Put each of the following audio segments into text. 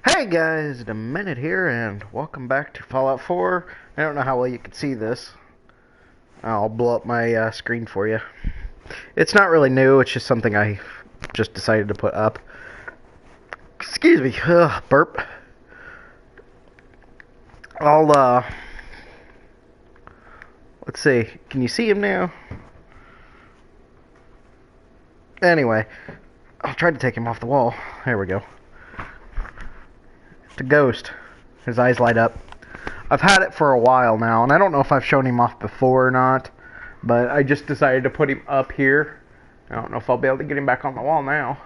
Hey guys, the Minute here, and welcome back to Fallout 4. I don't know how well you can see this. I'll blow up my screen for you. It's not really new, it's just something I just decided to put up. Excuse me, burp. Let's see, can you see him now? Anyway, I'll try to take him off the wall. There we go. It's a ghost. His eyes light up. I've had it for a while now, and I don't know if I've shown him off before or not, but I just decided to put him up here. I don't know if I'll be able to get him back on the wall now.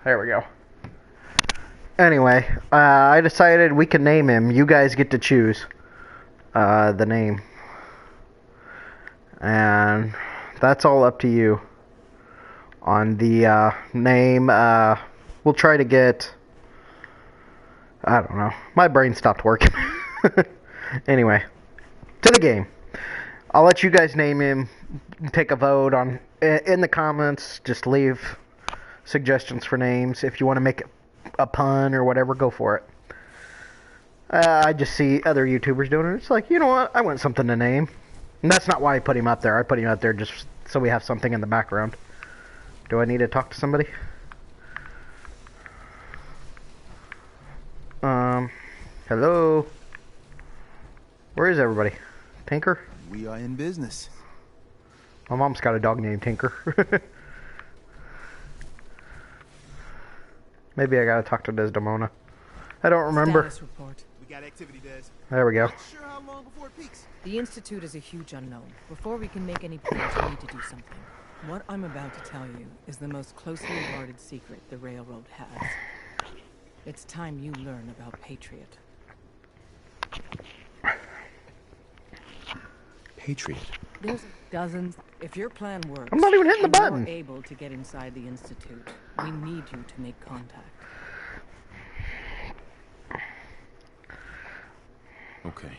There we go. Anyway, I decided we can name him. You guys get to choose the name. And that's all up to you. On the name, we'll try to get... I don't know. My brain stopped working. Anyway, to the game. I'll let you guys name him. Take a vote on in the comments. Just leave suggestions for names. If you want to make a pun or whatever, go for it. I just see other YouTubers doing it. It's like, you know what? I want something to name. And that's not why I put him up there. I put him up there just so we have something in the background. Do I need to talk to somebody? Hello? Where is everybody? Tinker? We are in business. My mom's got a dog named Tinker. Maybe I gotta talk to Desdemona. I don't remember. Status report. We got activity, Des. There we go. Not sure how long before it peaks. The Institute is a huge unknown. Before we can make any plans, we need to do something. What I'm about to tell you is the most closely guarded secret the Railroad has. It's time you learn about Patriot. Patriot. There's dozens. If your plan works, I'm not even hitting the and button. you're able to get inside the Institute, we need you to make contact. Okay.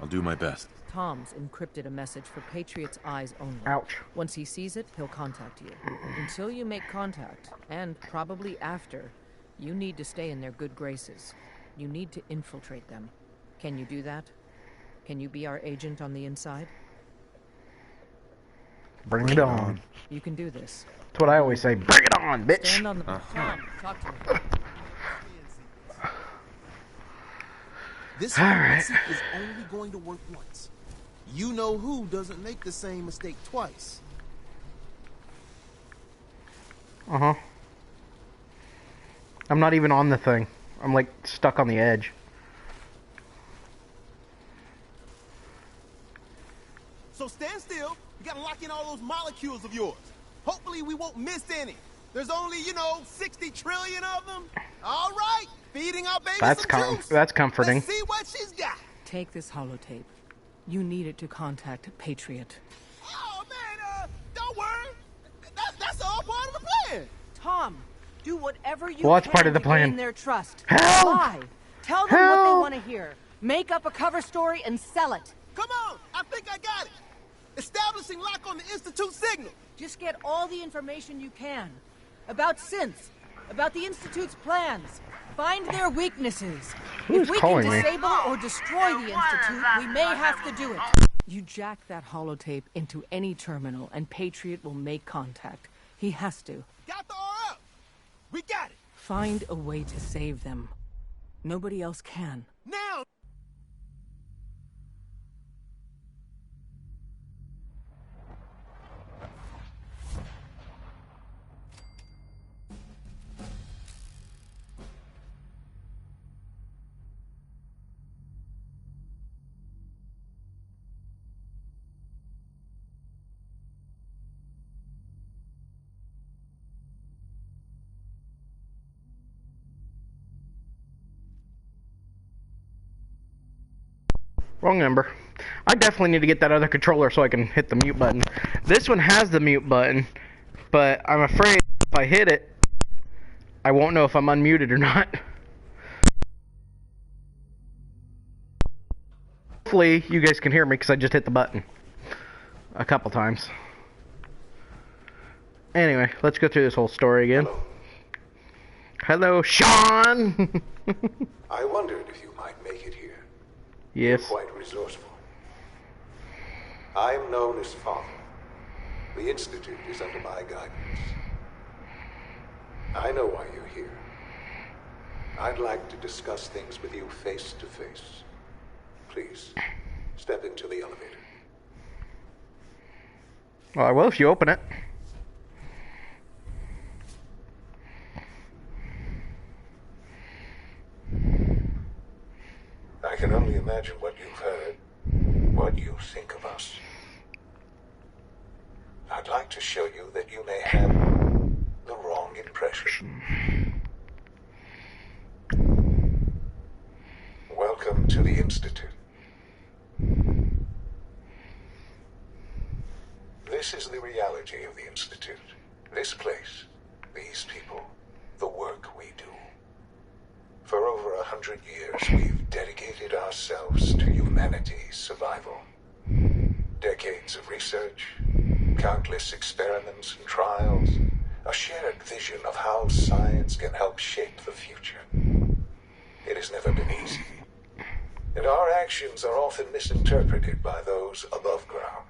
I'll do my best. Tom's encrypted a message for Patriot's eyes only. Ouch. Once he sees it, he'll contact you. Until you make contact, and probably after, you need to stay in their good graces. You need to infiltrate them. Can you do that? Can you be our agent on the inside? Bring it on. You can do this. That's what I always say. Bring it on, bitch. Stand on the... Tom, talk to me. This Alright. is only going to work once. You know who doesn't make the same mistake twice. Uh-huh. I'm not even on the thing. I'm like stuck on the edge. So stand still. You gotta lock in all those molecules of yours. Hopefully we won't miss any. There's only, 60 trillion of them. All right, feeding our baby some juice. That's comforting. Let's see what she's got. Take this holotape. You need it to contact Patriot. Oh man, don't worry. That's all part of the plan. Tom, do whatever you Well, that's can part of the to plan. gain their trust. Help! Lie. Tell them what they Help! want to hear. Make up a cover story and sell it. Come on, I think I got it. Establishing lock on the Institute signal. Just get all the information you can. About synths. About the Institute's plans. Find their weaknesses. Who's If we calling can me? disable or destroy the Institute, we may have to do it. You jack that holotape into any terminal and Patriot will make contact. He has to. Got the RF. We got it. Find a way to save them. Nobody else can. Now. Wrong number. I definitely need to get that other controller so I can hit the mute button. This one has the mute button, but I'm afraid if I hit it, I won't know if I'm unmuted or not. Hopefully you guys can hear me because I just hit the button a couple times. Anyway, let's go through this whole story again. Hello, Sean! I wondered if you might make it here. Yes. You're quite resourceful. I am known as Father. The Institute is under my guidance. I know why you're here. I'd like to discuss things with you face to face. Please, step into the elevator. Well, I will if you open it. I can only imagine what you've heard, what you think of us. I'd like to show you that you may have the wrong impression. Welcome to the Institute. This is the reality of the Institute. This place, these people, the work we do. For over 100 years, we've dedicated ourselves to humanity's survival. Decades of research, countless experiments and trials, a shared vision of how science can help shape the future. It has never been easy, and our actions are often misinterpreted by those above ground.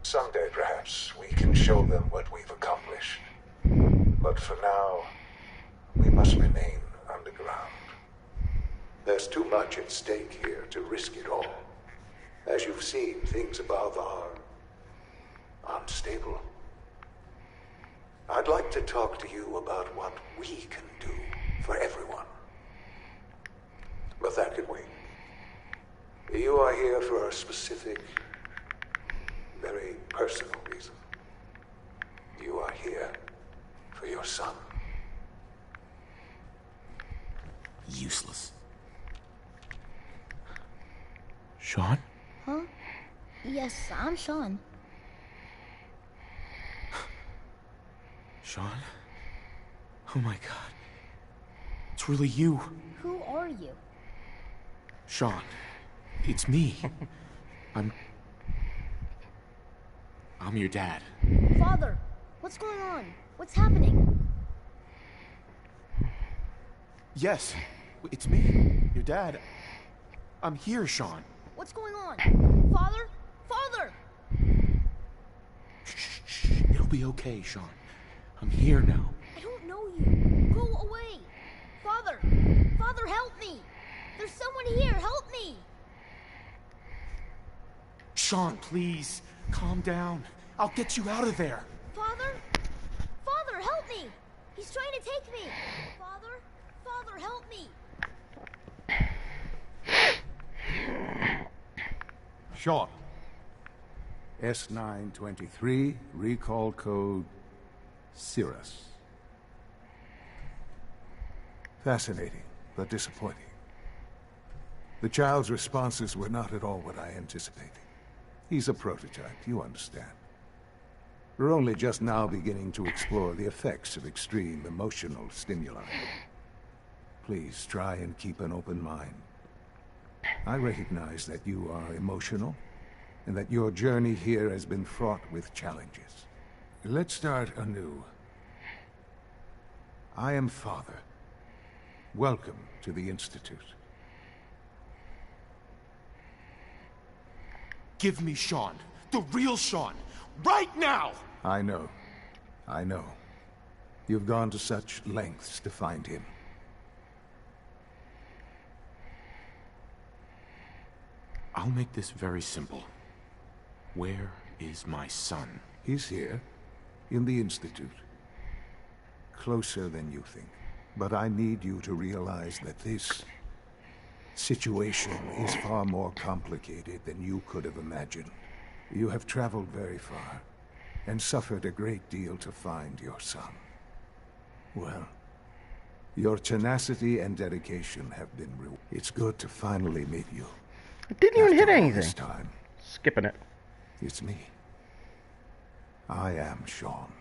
Someday, perhaps, we can show them what we've accomplished. But for now, we must remain underground. There's too much at stake here to risk it all. As you've seen, things above are unstable. I'd like to talk to you about what we can do for everyone. But that can wait. You are here for a specific, very personal reason. You are here for your son. Useless. Sean? Huh? Yes, I'm Sean. Sean? Oh my god. It's really you. Who are you? Sean. It's me. I'm your dad. Father, what's going on? What's happening? Yes, it's me. Your dad. I'm here, Sean. What's going on? Father? Father! Shh. It'll be okay, Sean. I'm here now. I don't know you. Go away. Father! Father, help me! There's someone here. Help me! Sean, please. Calm down. I'll get you out of there. Father? Father, help me! He's trying to take me! Father? Father, help me! Sean. S923, recall code Cirrus. Fascinating, but disappointing. The child's responses were not at all what I anticipated. He's a prototype, you understand. We're only just now beginning to explore the effects of extreme emotional stimuli. Please try and keep an open mind. I recognize that you are emotional, and that your journey here has been fraught with challenges. Let's start anew. I am Father. Welcome to the Institute. Give me Sean. The real Sean. Right now! I know. You've gone to such lengths to find him. I'll make this very simple. Where is my son? He's here, in the Institute. Closer than you think. But I need you to realize that this situation is far more complicated than you could have imagined. You have traveled very far, and suffered a great deal to find your son. Well, your tenacity and dedication have been rewarded. It's good to finally meet you. It didn't even hit After all anything. this time, Skipping it. it's me. I am Sean.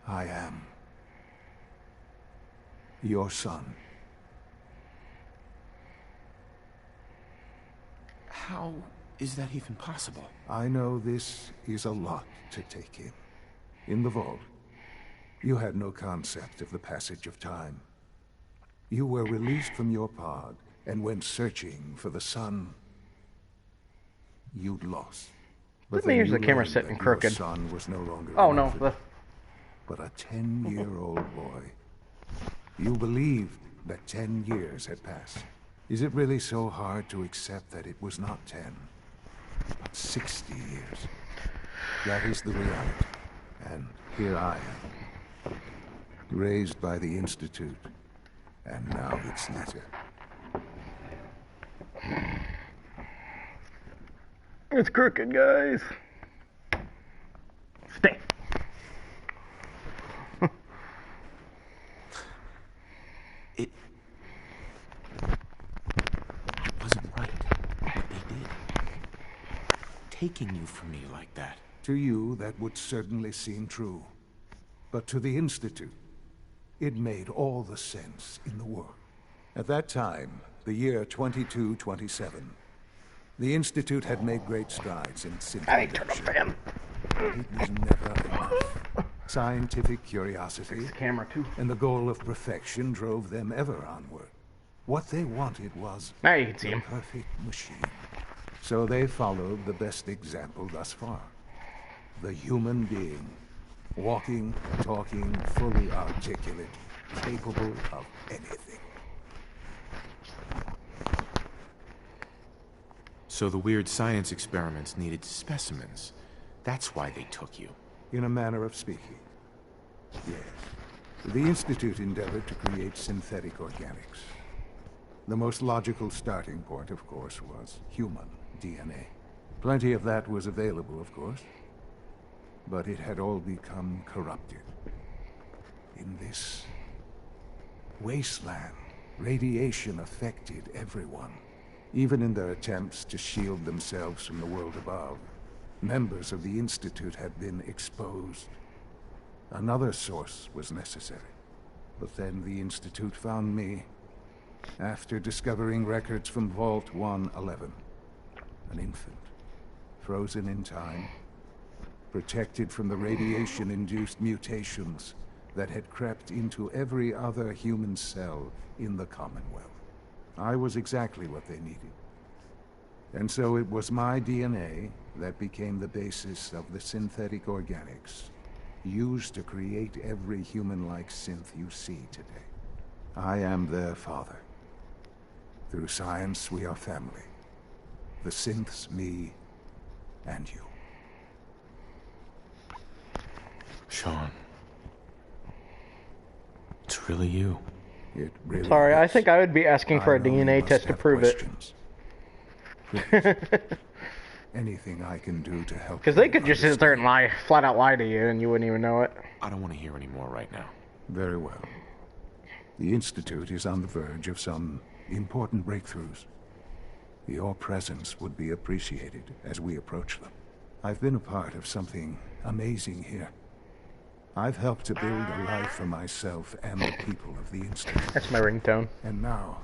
I am your son. How is that even possible? I know this is a lot to take in. In the vault, You had no concept of the passage of time. You were released from your pod and went searching for the sun you'd lost. But Let me use then the you camera learned sitting that crooked. your son was no longer Oh an no, orphan, but a 10-year-old boy. You believed that 10 years had passed. Is it really so hard to accept that it was not 10, but 60 years? That is the reality. And here I am, raised by the Institute, and now its leader. It's crooked, guys. Stay. It wasn't right what they did. Taking you from me like that. To you, that would certainly seem true. But to the Institute, it made all the sense in the world. At that time, the year 2227, the Institute had made great strides in synth I turn up production. fan. It was never enough. Scientific curiosity Fix the camera too. and the goal of perfection drove them ever onward. What they wanted was Now you can see the him. perfect machine. So they followed the best example thus far. The human being. Walking, talking, fully articulate, capable of anything. So the weird science experiments needed specimens. That's why they took you. In a manner of speaking. Yes. The Institute endeavored to create synthetic organics. The most logical starting point, of course, was human DNA. Plenty of that was available, of course. But it had all become corrupted. In this wasteland, radiation affected everyone. Even in their attempts to shield themselves from the world above, members of the Institute had been exposed. Another source was necessary. But then the Institute found me after discovering records from Vault 111. An infant, frozen in time, protected from the radiation-induced mutations that had crept into every other human cell in the Commonwealth. I was exactly what they needed. And so it was my DNA that became the basis of the synthetic organics used to create every human-like synth you see today. I am their father. Through science, we are family. The synths, me, and you. Sean. It's really you. It really Sorry, I is. think I would be asking for a I know you DNA must test to have prove questions. Please. Anything I can do to help. Because they you could just sit there and understand. lie, flat out lie to you, and you wouldn't even know it. I don't want to hear any more right now. Very well. The Institute is on the verge of some important breakthroughs. Your presence would be appreciated as we approach them. I've been a part of something amazing here. I've helped to build a life for myself and the people of the Institute. That's my ringtone. And now,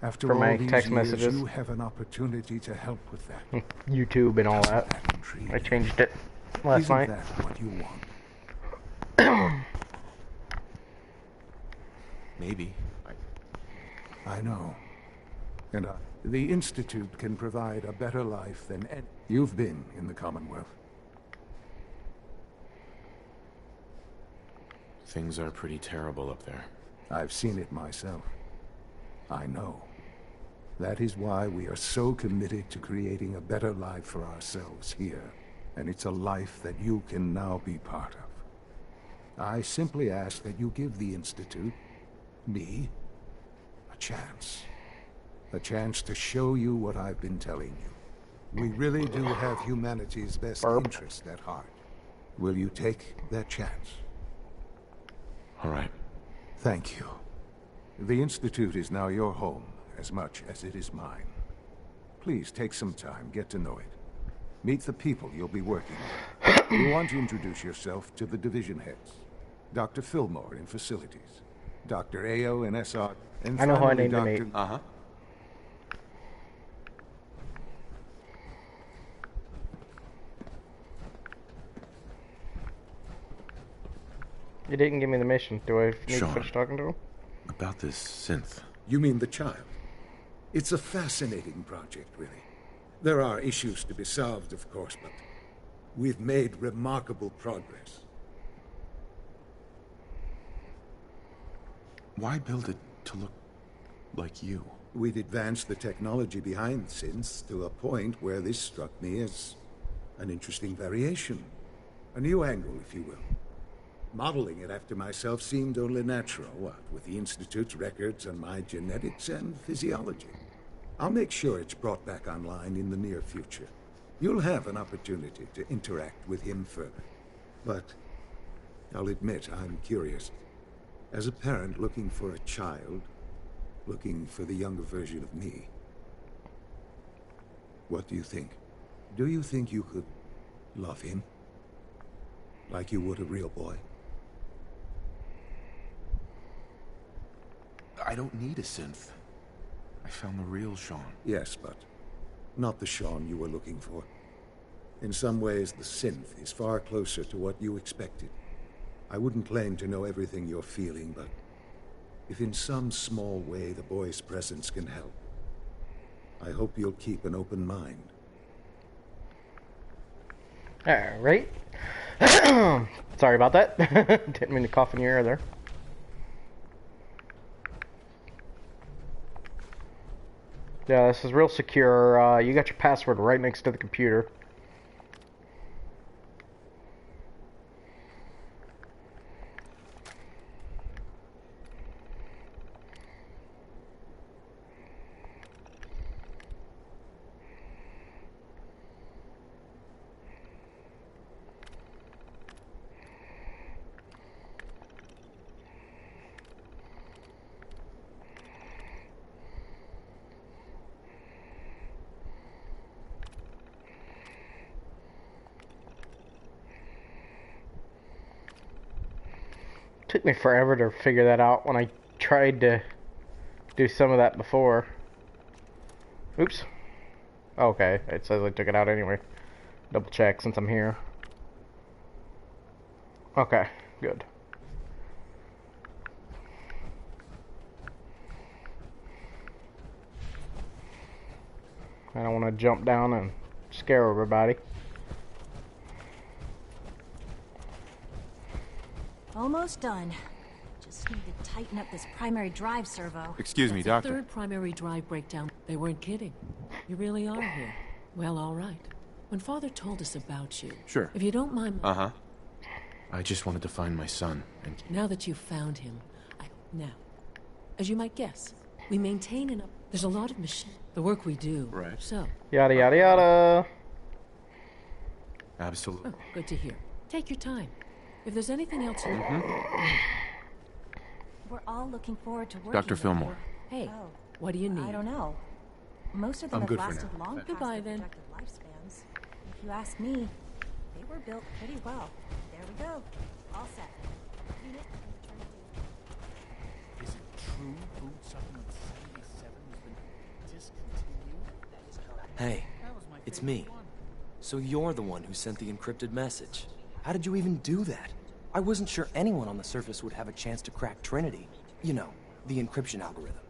after For all my these text years, messages. you have an opportunity to help with that. YouTube and all Doesn't that. intrigue I you? changed it last Isn't night. that what you want? Maybe. I know. And the Institute can provide a better life than any. You've been in the Commonwealth. Things are pretty terrible up there. I've seen it myself. I know. That is why we are so committed to creating a better life for ourselves here. And it's a life that you can now be part of. I simply ask that you give the Institute, me, a chance. A chance to show you what I've been telling you. We really do have humanity's best interest at heart. Will you take that chance? All right. Thank you. The Institute is now your home as much as it is mine. Please take some time, get to know it. Meet the people you'll be working with. You want to introduce yourself to the division heads. Dr. Fillmore in facilities. Dr. Ayo in SR. And I know who I finally, named to Dr. meet. Uh-huh. You didn't give me the mission. Do I need to Sean. finish talking to him? About this synth. You mean the child? It's a fascinating project, really. There are issues to be solved, of course, but we've made remarkable progress. Why build it to look like you? We've advanced the technology behind synths to a point where this struck me as an interesting variation. A new angle, if you will. Modeling it after myself seemed only natural, what with the Institute's records on my genetics and physiology. I'll make sure it's brought back online in the near future. You'll have an opportunity to interact with him further. But I'll admit I'm curious. As a parent looking for a child, looking for the younger version of me, what do you think? Do you think you could love him? Like you would a real boy? I don't need a synth. I found the real Sean. Yes, but not the Sean you were looking for. In some ways, the synth is far closer to what you expected. I wouldn't claim to know everything you're feeling, but if in some small way the boy's presence can help, I hope you'll keep an open mind. Alright. Sorry about that. Didn't mean to cough in your ear there. Yeah, this is real secure. You got your password right next to the computer. Took me forever to figure that out when I tried to do some of that before. Oops. Okay, it says I took it out anyway. Double check since I'm here. Okay, good. I don't want to jump down and scare everybody. Almost done. Just need to tighten up this primary drive servo. Excuse me, That's Doctor. the third primary drive breakdown. They weren't kidding. You really are here. Well, all right. When Father told us about you... Sure. If you don't mind... Uh-huh. I just wanted to find my son, and... Now that you've found him, Now, as you might guess, we maintain an... There's a lot of machine... The work we do. Right. So... Yada yada yada. Absolutely. Oh, good to hear. Take your time. If there's anything else you... We're all looking forward to working Dr. with Fillmore. Hey, Oh, what do you need? I don't know. Most of them I'm have good for lasted now. long past Goodbye, their then. projected lifespans. If you ask me, they were built pretty well. There we go. All set. Unit and return to Is it true Food Supplement 77 has been discontinued? That is correct. Hey, it's me. So you're the one who sent the encrypted message. How did you even do that? I wasn't sure anyone on the surface would have a chance to crack Trinity. You know, the encryption algorithm.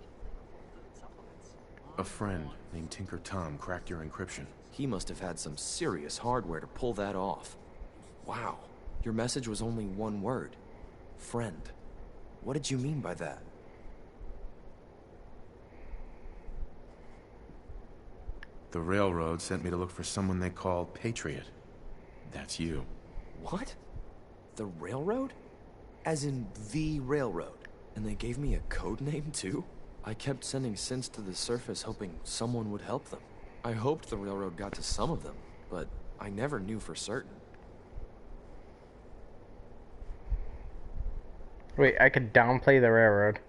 A friend named Tinker Tom cracked your encryption. He must have had some serious hardware to pull that off. Wow, your message was only one word. Friend. What did you mean by that? The railroad sent me to look for someone they call Patriot. That's you. What? The railroad? As in the railroad? And they gave me a code name too? I kept sending synths to the surface hoping someone would help them. I hoped the railroad got to some of them, but I never knew for certain. Wait, I could downplay the railroad.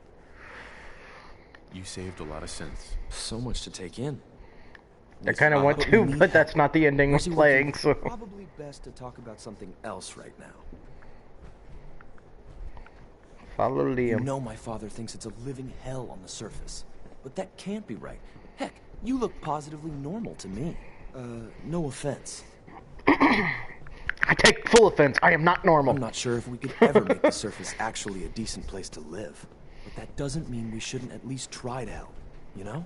You saved a lot of synths. So much to take in. I kind of want to, but that's not the ending we're Mercy, playing, would so... you probably best to talk about something else right now. Follow Liam. You know my father thinks it's a living hell on the surface. But that can't be right. Heck, you look positively normal to me. No offense. I take full offense. I am not normal. I'm not sure if we could ever make the surface actually a decent place to live. But that doesn't mean we shouldn't at least try to help, you know?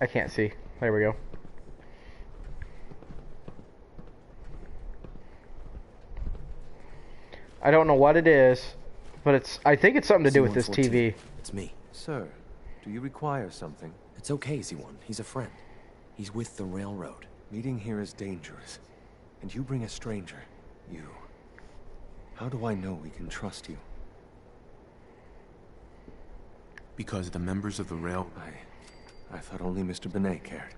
I can't see. There we go. I don't know what it is, but I think it's something to do with this TV. It's me. Sir, do you require something? It's okay, Z1. He's a friend. He's with the railroad. Meeting here is dangerous. And you bring a stranger. You. How do I know we can trust you? Because the members of the rail... I thought only Mr. Benet cared.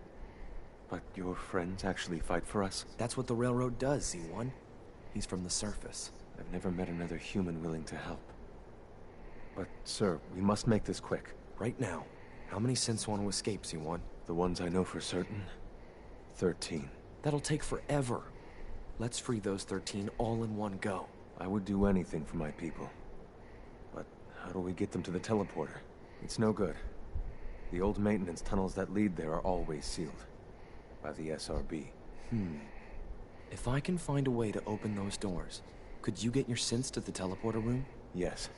But your friends actually fight for us? That's what the railroad does, Z1. He's from the surface. I've never met another human willing to help. But, sir, we must make this quick. Right now, how many synths want to escape, Z1? The ones I know for certain? 13. That'll take forever. Let's free those 13 all in one go. I would do anything for my people. But how do we get them to the teleporter? It's no good. The old maintenance tunnels that lead there are always sealed. By the SRB. If I can find a way to open those doors, could you get your synths to the teleporter room? Yes.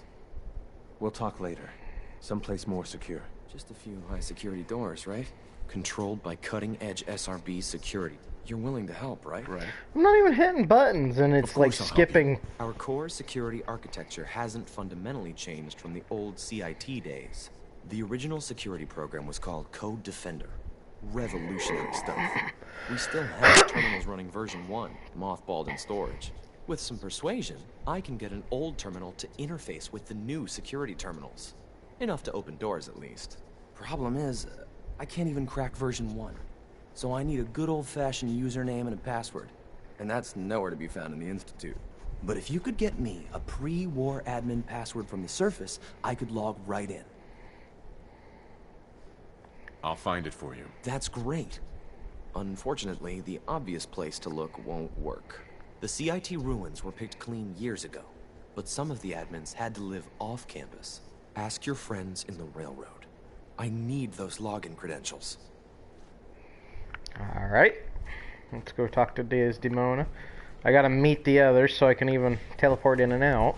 We'll talk later. Someplace more secure. Just a few high-security doors, right? Controlled by cutting-edge SRB security. You're willing to help, right? Right. I'm not even hitting buttons, and it's like skipping. Our core security architecture hasn't fundamentally changed from the old CIT days. The original security program was called Code Defender. Revolutionary stuff. We still have terminals running version 1, mothballed in storage. With some persuasion, I can get an old terminal to interface with the new security terminals. Enough to open doors, at least. Problem is, I can't even crack version 1. So I need a good old-fashioned username and a password. And that's nowhere to be found in the Institute. But if you could get me a pre-war admin password from the surface, I could log right in. I'll find it for you. That's great. Unfortunately, the obvious place to look won't work. The CIT ruins were picked clean years ago, but some of the admins had to live off campus. Ask your friends in the railroad. I need those login credentials. Alright. Let's go talk to Desdemona. I gotta meet the others so I can even teleport in and out.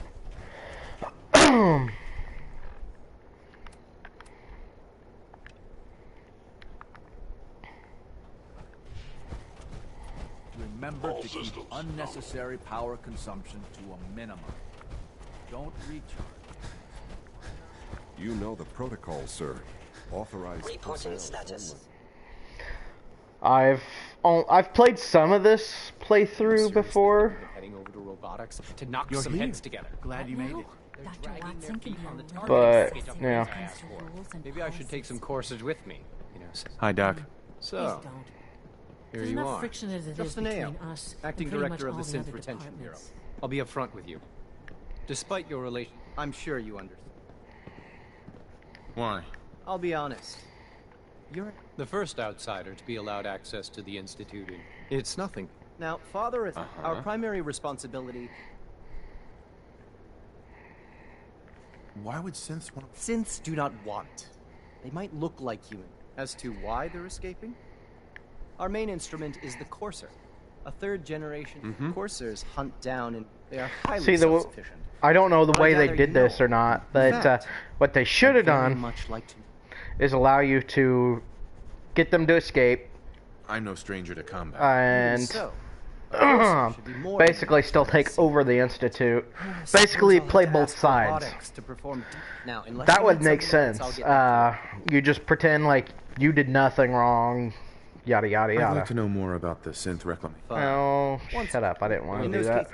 Remember to keep unnecessary power consumption to a minimum. Don't recharge. You know the protocol, sir. Authorized. Reporting status. I've played some of this playthrough before. Heading over to robotics to knock You're some here. heads together. Glad you made it. Dr. Watson can be on the target. But yeah. Maybe I should take some courses with me. You know. Hi, Doc. So, here There's you enough are. friction as it is Just a nail. between us Acting and pretty director of much the all Synth other Retention Bureau. departments. I'll be upfront with you. Despite your relation, I'm sure you understand. Why? I'll be honest. You're the first outsider to be allowed access to the Institute. It's nothing. Now, Father, it's our primary responsibility. Why would synths want to... Synths do not want. They might look like human. As to why they're escaping? Our main instrument is the Courser. A third generation Coursers hunt down and they are highly self-sufficient. I don't know the way they gather did you this know. or not, but what they should have done Much like to is allow you to get them to escape I'm no stranger to combat. and so. basically still take over the Institute. Basically play both sides. Now, That would make sense. You just pretend like you did nothing wrong, yada yada I'd yada. like to know more about the synth reclamation. Oh, shut up. I didn't want to do that.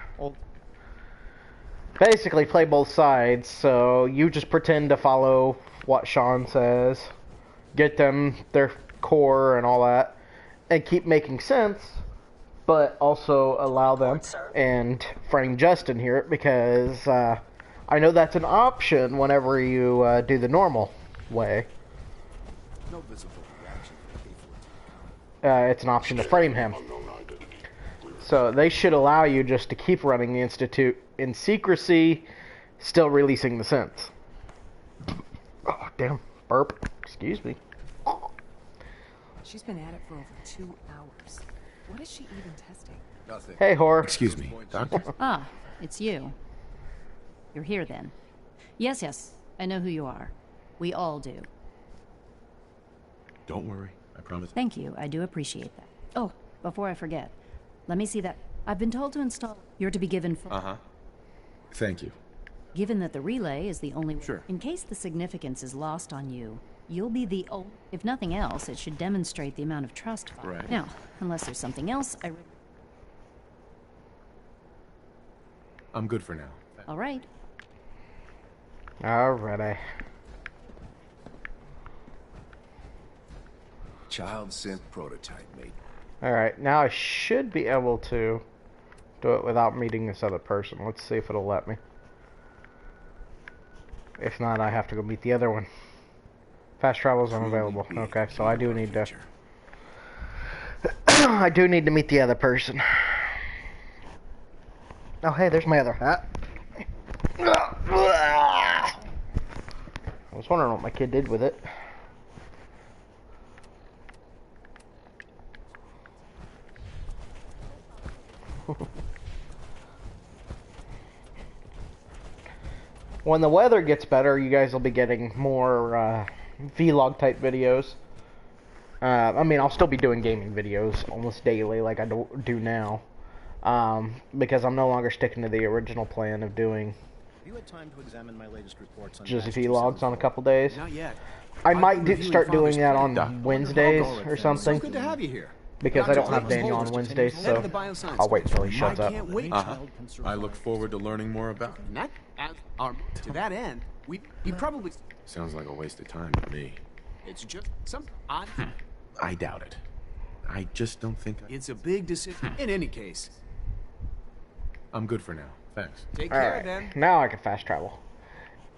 Basically play both sides, so you just pretend to follow what Sean says, get them their core and all that, and keep making sense, but also allow them and frame Justin here because I know that's an option whenever you do the normal way. No visible reaction. It's an option to frame him. So they should allow you just to keep running the Institute in secrecy, still releasing the synths. Oh, damn. Burp. Excuse me. She's been at it for over 2 hours. What is she even testing? Nothing. Hey, whore. Excuse me, Doctor. Ah, it's you. You're here then. Yes, I know who you are. We all do. Don't worry, I promise. Thank you, I do appreciate that. Oh, before I forget, let me see that. I've been told to install. You're to be given full. Thank you. Given that the relay is the only. Sure. In case the significance is lost on you, you'll be the only. If nothing else, it should demonstrate the amount of trust. Right. Now, unless there's something else, I'm good for now. All right. Alrighty. Child synth prototype, mate. Alright, now I should be able to do it without meeting this other person. Let's see if it'll let me. If not, I have to go meet the other one. Fast travel is unavailable. Okay, so I do need to... I do need to meet the other person. Oh, hey, there's my other hat. I was wondering what my kid did with it. When the weather gets better, you guys will be getting more vlog type videos. I mean, I'll still be doing gaming videos almost daily like I do now. Because I'm no longer sticking to the original plan of doing Have you had time to examine my latest reports on just Batch vlogs on a couple days. Not yet. I I've might been start reviewing doing that Father's on Day. Wednesdays or So something. good to have you here. Because I don't have Dr. Daniel on Holmes, Wednesdays, head so of the bioscience I'll wait until he division. shuts I up. can't wait. I look forward to learning more about it. And that, to that end, he probably. Sounds like a waste of time to me. It's just some odd. I doubt it. I just don't think It's a big decision. In any case, I'm good for now. Thanks. take care Alright, then. now I can fast travel.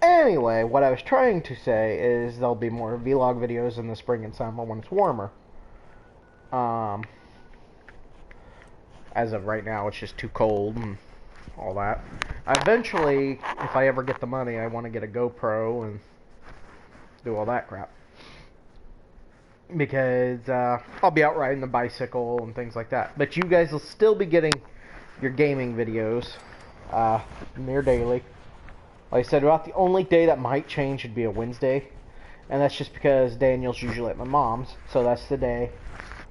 Anyway, what I was trying to say is there'll be more vlog videos in the spring and summer when it's warmer. As of right now, it's just too cold and all that. Eventually, if I ever get the money, I want to get a GoPro and do all that crap. Because I'll be out riding the bicycle and things like that. But you guys will still be getting your gaming videos near daily. Like I said, about the only day that might change would be a Wednesday. And that's just because Daniel's usually at my mom's. So that's the day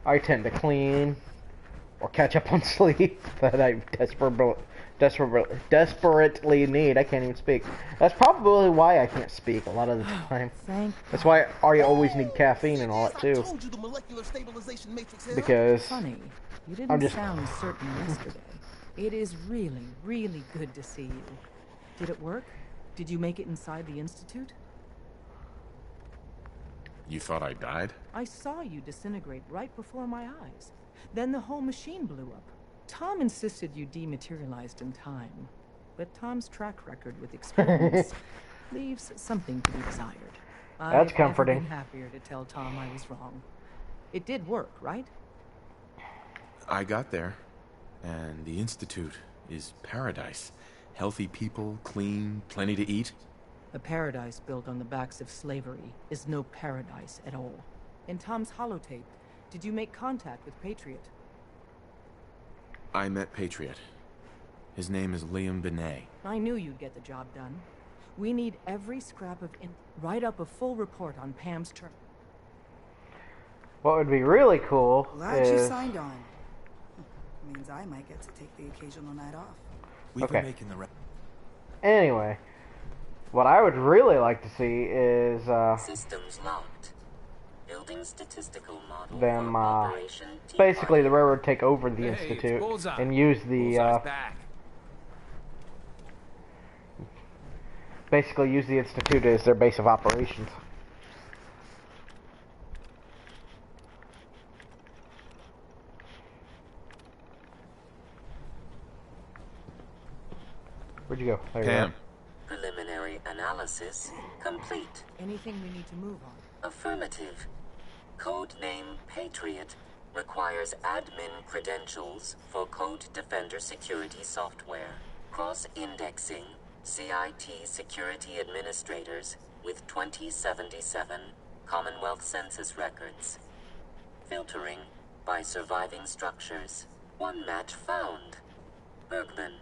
I tend to clean or catch up on sleep that I desperately need. I can't even speak. That's probably why I can't speak a lot of the time. That's why I always need caffeine and all that too. Because Funny, you didn't I'm just sound certain yesterday. It is really, really good to see you. Did it work? Did you make it inside the Institute? You thought I died? I saw you disintegrate right before my eyes. Then the whole machine blew up. Tom insisted you dematerialized in time. But Tom's track record with experiments leaves something to be desired. That's comforting. I've never been happier to tell Tom I was wrong. It did work, right? I got there, and the Institute is paradise. Healthy people, clean, plenty to eat. A paradise built on the backs of slavery is no paradise at all. In Tom's holotape, did you make contact with Patriot? I met Patriot. His name is Liam Benet. I knew you'd get the job done. We need every scrap of write up a full report on Pam's term. what would be really cool Glad you is... signed on. Means I might get to take the occasional night off. We've Okay. been making the Anyway, what I would really like to see is Systems locked. Building statistical model them for Operation basically the railroad take over the Institute Bullseye. and use the back. basically use the Institute as their base of operations. Where'd you go? There you Pam. Preliminary analysis complete. Anything we need to move on? Affirmative. Codename Patriot requires admin credentials for Code Defender security software. Cross-indexing CIT security administrators with 2077 Commonwealth Census records. Filtering by surviving structures. One match found. Bergman.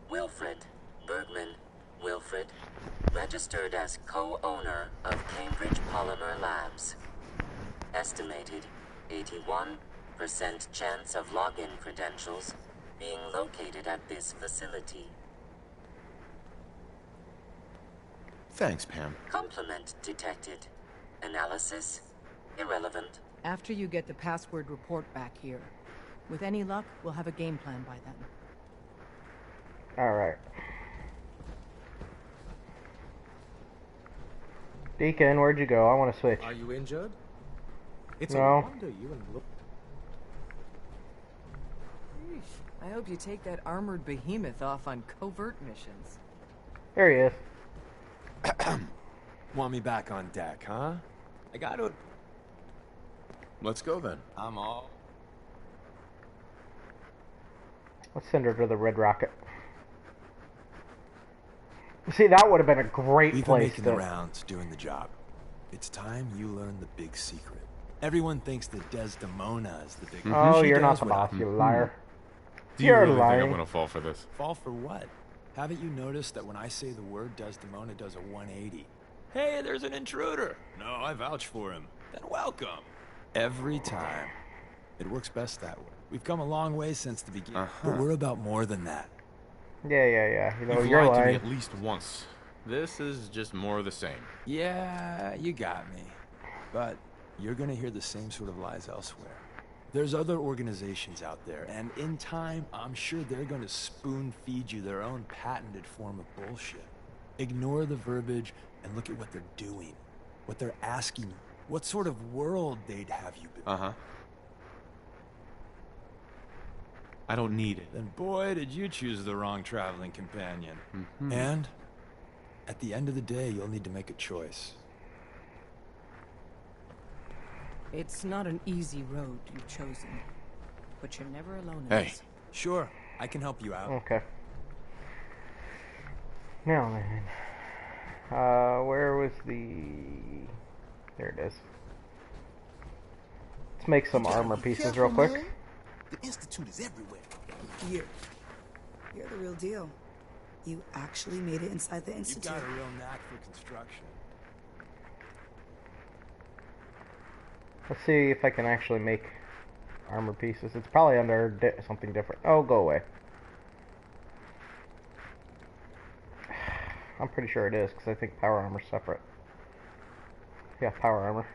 Wilfred. Bergman. Wilfred. Registered as co-owner of Cambridge Polymer Labs. Estimated 81% chance of login credentials being located at this facility. Thanks, Pam. Complement detected. Analysis irrelevant. After you get the password report back here. With any luck, we'll have a game plan by then. Alright. Deacon, where'd you go? I want to switch. Are you injured? It's No. a wonder you and look. Eesh, I hope you take that armored behemoth off on covert missions. There he is. Want me back on deck, huh? I got to. Let's go then. I'm all. Let's send her to the Red Rocket. See, that would have been a great We've been place making to... the rounds, doing the job. It's time you learn the big secret. Everyone thinks that Desdemona is the big... Oh, She you're not does the what boss, you liar. Do you You're really think lying. I'm gonna fall for this? Fall for what? Haven't you noticed that when I say the word, Desdemona does a 180? Hey, there's an intruder! No, I vouch for him. Then welcome. Every time. It works best that way. We've come a long way since the beginning, but we're about more than that. Yeah. You know, You've you're lied to me lying. at least once. This is just more of the same. Yeah, you got me. But you're gonna hear the same sort of lies elsewhere. There's other organizations out there, and in time, I'm sure they're gonna spoon-feed you their own patented form of bullshit. Ignore the verbiage and look at what they're doing. What they're asking you. What sort of world they'd have you build. Uh-huh. I don't need it. Then boy, did you choose the wrong traveling companion. And at the end of the day, you'll need to make a choice. It's not an easy road you've chosen, but you're never alone in Hey. this. Sure, I can help you out. Okay. Now then. Where was the... There it is. Let's make some armor pieces real quick. Man. The Institute is everywhere. You're the real deal. You actually made it inside the You've Institute. got a real knack for construction. Let's see if I can actually make armor pieces. It's probably under something different. Oh, go away. I'm pretty sure it is, because I think power armor's separate. Yeah, power armor.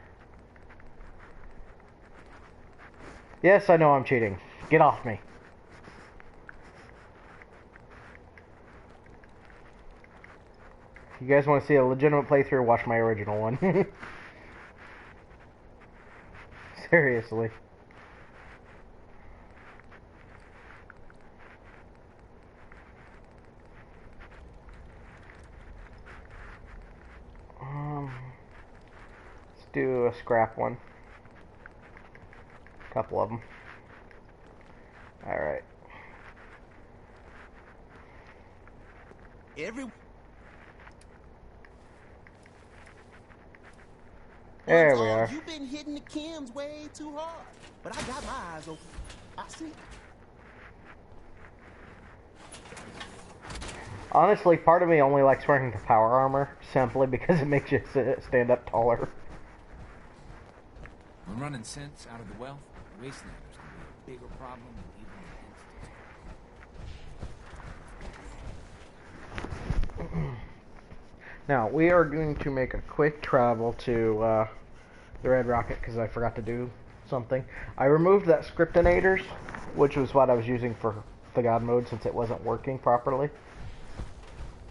Yes, I know I'm cheating. Get off me. If you guys want to see a legitimate playthrough, watch my original one. Seriously. Let's do a scrap one. A couple of them. Alright. There we are. You've been hitting the chems way too hard. But I got my eyes open. I see. Honestly, part of me only likes wearing the power armor simply because it makes you stand up taller. When running synths out of the wealth, wastelanders can be a bigger problem than even the Institute. Now, we are going to make a quick travel to the Red Rocket because I forgot to do something. I removed that Scriptinators, which was what I was using for the God mode since it wasn't working properly.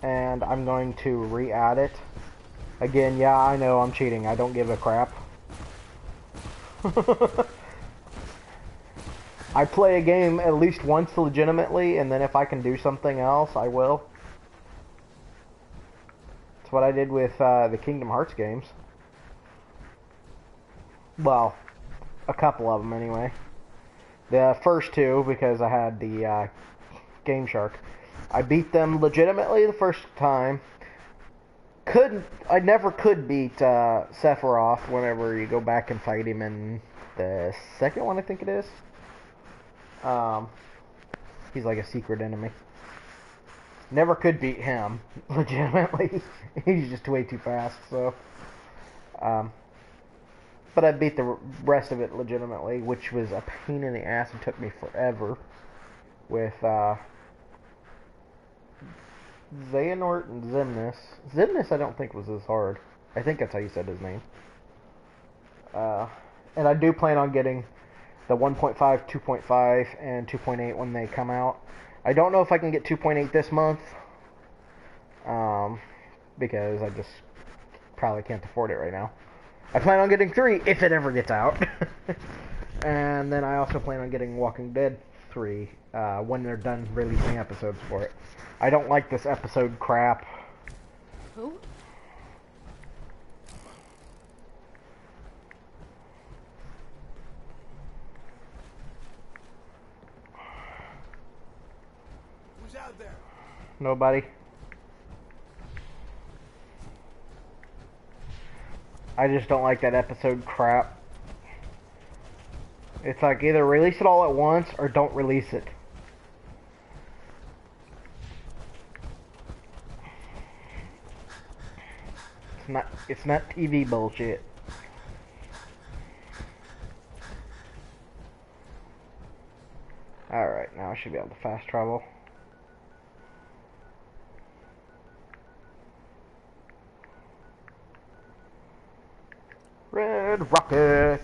And I'm going to re-add it. Again, yeah, I know I'm cheating. I don't give a crap. I play a game at least once legitimately, and then if I can do something else, I will. That's what I did with the Kingdom Hearts games. Well, a couple of them anyway. The first two, because I had the Game Shark. I beat them legitimately the first time. I never could beat Sephiroth whenever you go back and fight him in the second one, I think it is. He's like a secret enemy. Never could beat him, legitimately. He's just way too fast, so. But I beat the rest of it legitimately, which was a pain in the ass and took me forever. With, Xehanort and Xemnas. Xemnas I don't think was as hard. I think that's how you said his name. And I do plan on getting the 1.5, 2.5, and 2.8 when they come out. I don't know if I can get 2.8 this month. Because I just probably can't afford it right now. I plan on getting 3 if it ever gets out. And then I also plan on getting Walking Dead 3 when they're done releasing episodes for it. I don't like this episode crap. Who? Who's out there? Nobody. I just don't like that episode crap. It's like either release it all at once or don't release it. It's not TV bullshit. Alright, now I should be able to fast travel. Red Rocket!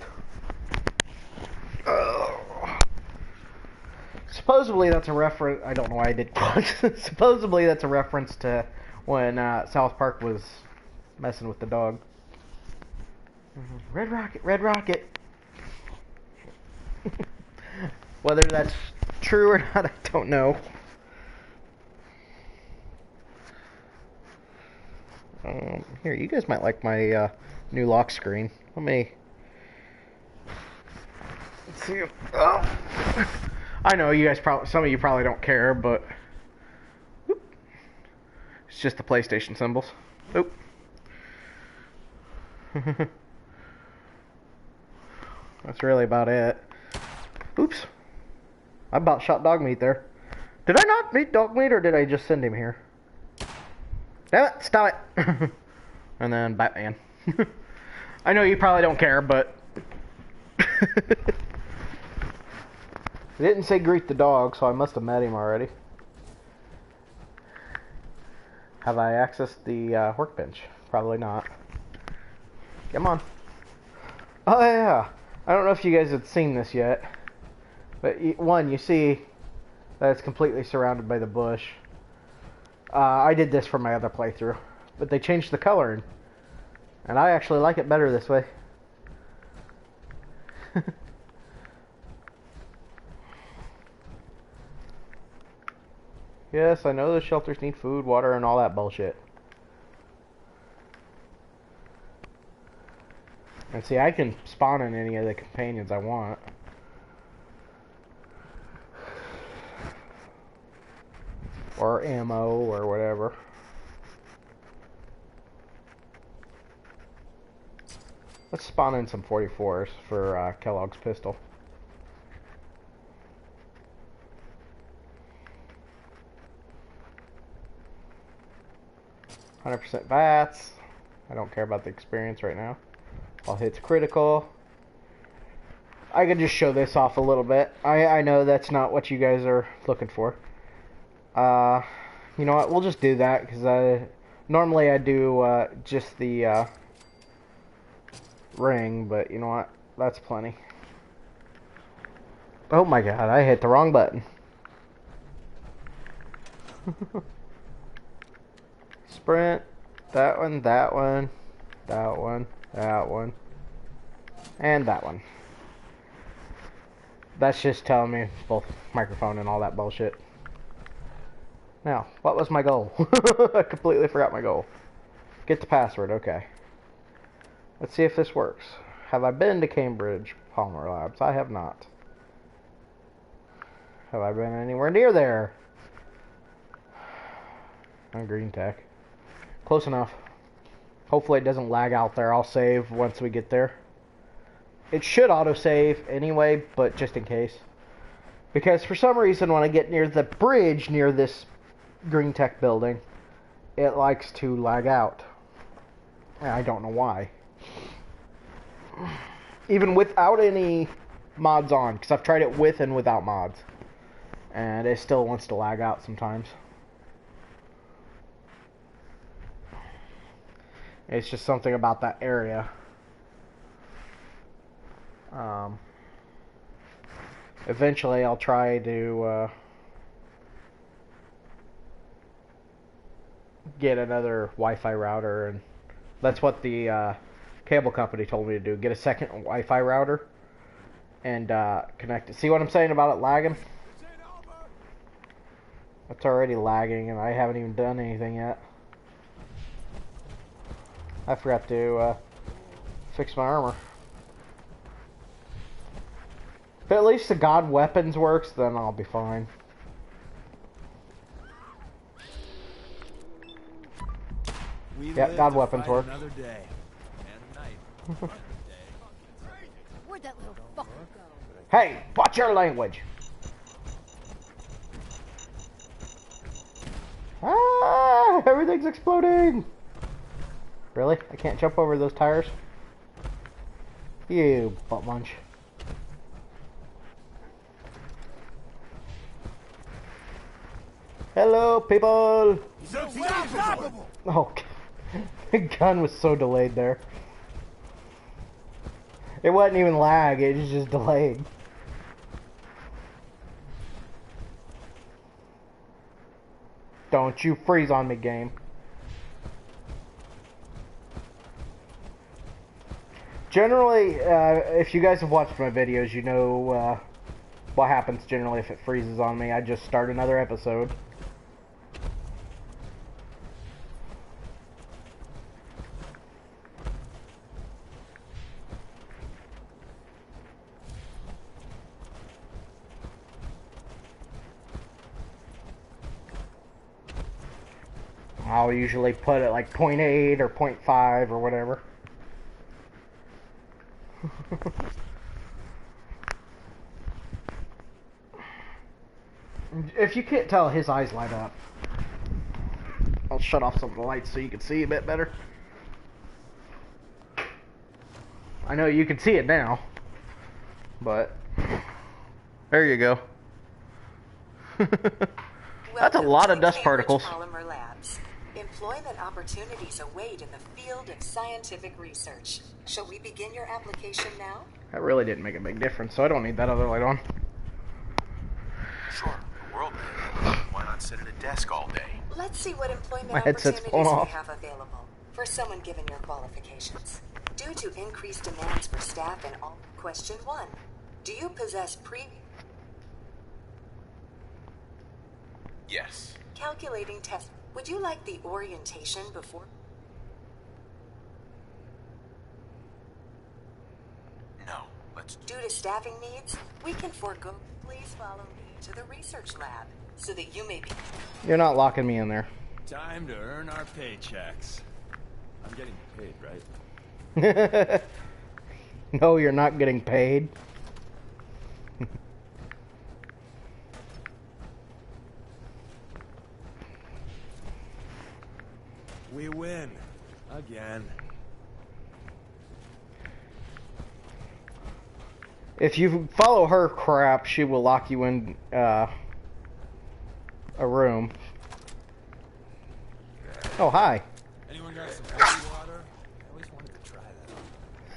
Supposedly that's a reference. I don't know why I did quotes. Supposedly that's a reference to when South Park was messing with the dog. Red Rocket, Red Rocket. Whether that's true or not, I don't know. Here, you guys might like my new lock screen. Let me. Let's see. Oh. I know you guys probably, some of you probably don't care, but whoop. It's just the PlayStation symbols. Oop. That's really about it. Oops. I about shot dog meat there. Did I not meet dog meat, or did I just send him here? Damn it! Stop it! And then Batman. I know you probably don't care, but it didn't say greet the dog, so I must have met him already. Have I accessed the workbench? Probably not. Come on. Oh yeah, I don't know if you guys had seen this yet, but one, you see that it's completely surrounded by the bush. I did this for my other playthrough, but they changed the coloring, and I actually like it better this way. Yes, I know the shelters need food, water, and all that bullshit. And see, I can spawn in any of the companions I want. Or ammo, or whatever. Let's spawn in some 44s for Kellogg's pistol. %, VATS. I don't care about the experience right now. All hits critical. I could just show this off a little bit. I know that's not what you guys are looking for. You know what? We'll just do that because normally I do just the ring, but you know what? That's plenty. Oh my god! I hit the wrong button. Sprint. That one. That one. That one. That one. And that one. That's just telling me both microphone and all that bullshit. Now, what was my goal? I completely forgot my goal. Get the password, okay. Let's see if this works. Have I been to Cambridge Polymer Labs? I have not. Have I been anywhere near there? On Green Tech. Close enough. Hopefully it doesn't lag out there. I'll save once we get there. It should autosave anyway, but just in case. Because for some reason when I get near the bridge near this green tech building, it likes to lag out. I don't know why. Even without any mods on, because I've tried it with and without mods. And it still wants to lag out sometimes. It's just something about that area. Eventually I'll try to get another Wi-Fi router, and that's what the cable company told me to do. Get a second Wi-Fi router and connect it. See what I'm saying about it lagging? It's already lagging and I haven't even done anything yet. I forgot to fix my armor. If at least the God Weapons works, then I'll be fine. Yep, God Weapons works. Another day and night. Where'd that little fucker go? Hey, watch your language. Ah, everything's exploding. Really? I can't jump over those tires? You butt munch. Hello, people. Oh, the gun was so delayed there. It wasn't even lag, it was just delayed. Don't you freeze on me, game. Generally, if you guys have watched my videos, you know what happens generally if it freezes on me. I just start another episode. I'll usually put it like 0.8 or 0.5 or whatever. If you can't tell, his eyes light up. I'll shut off some of the lights so you can see a bit better. I know you can see it now, but there you go. That's a lot of dust particles. Polymer Labs. Employment opportunities await in the field of scientific research. Shall we begin your application now? That really didn't make a big difference, so I don't need that other light on. Sure, the world why not sit at a desk all day? Let's see what employment My headset's opportunities falling we off. have available for someone given your qualifications. Due to increased demands for staff in all. Question 1. Do you possess Yes. calculating test? Would you like the orientation before? No, let's... Due to staffing needs, we can forego. Please follow me to the research lab so that you may be... You're not locking me in there. Time to earn our paychecks. I'm getting paid, right? No, you're not getting paid. We win. Again. If you follow her crap, she will lock you in a room. Oh, hi. Anyone got some holy water? I always wanted to try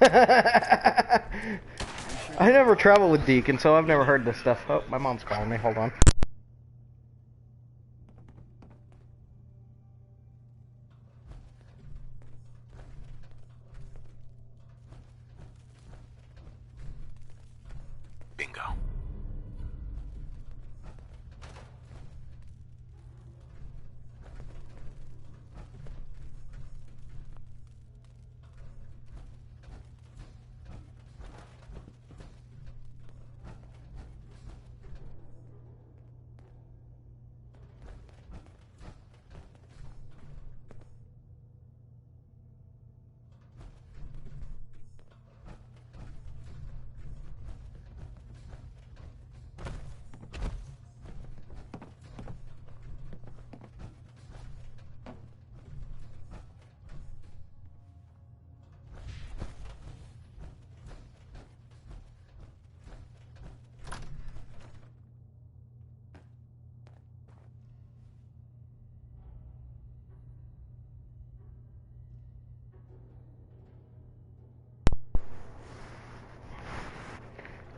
that. I never travel with Deacon, so I've never heard this stuff. Oh, my mom's calling me. Hold on. Bingo.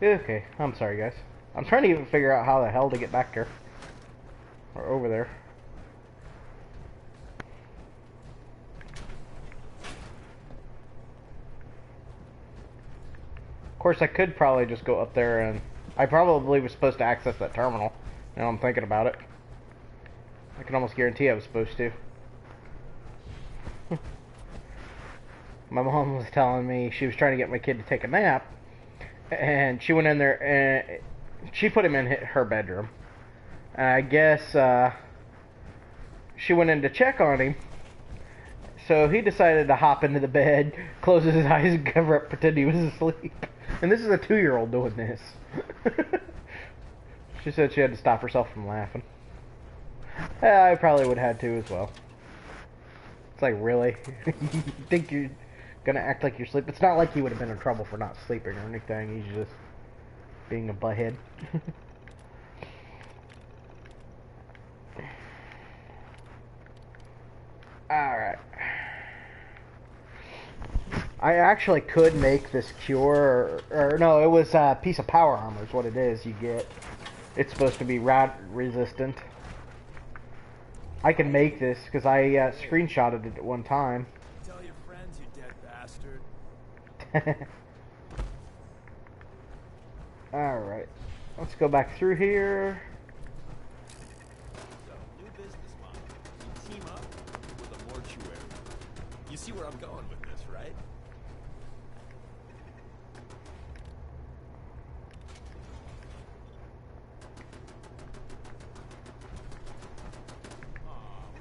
Okay, I'm sorry, guys. I'm trying to even figure out how the hell to get back there. Or over there. Of course, I could probably just go up there and... I probably was supposed to access that terminal. Now I'm thinking about it. I can almost guarantee I was supposed to. My mom was telling me she was trying to get my kid to take a nap. And she went in there and she put him in her bedroom. I guess she went in to check on him. So he decided to hop into the bed, close his eyes, and cover up, pretend he was asleep. And this is a 2-year-old doing this. She said she had to stop herself from laughing. Yeah, I probably would have had to as well. It's like, really? You think you're gonna act like you're asleep? It's not like he would have been in trouble for not sleeping or anything. He's just being a butthead. Alright. I actually could make this cure, or no, it was a piece of power armor is what it is you get. It's supposed to be rat resistant. I can make this because I screenshotted it at one time. Tell your friends, you dead bastard. Alright. Let's go back through here. So, new business model. You team up with a mortuary. You see where I'm going with this, right?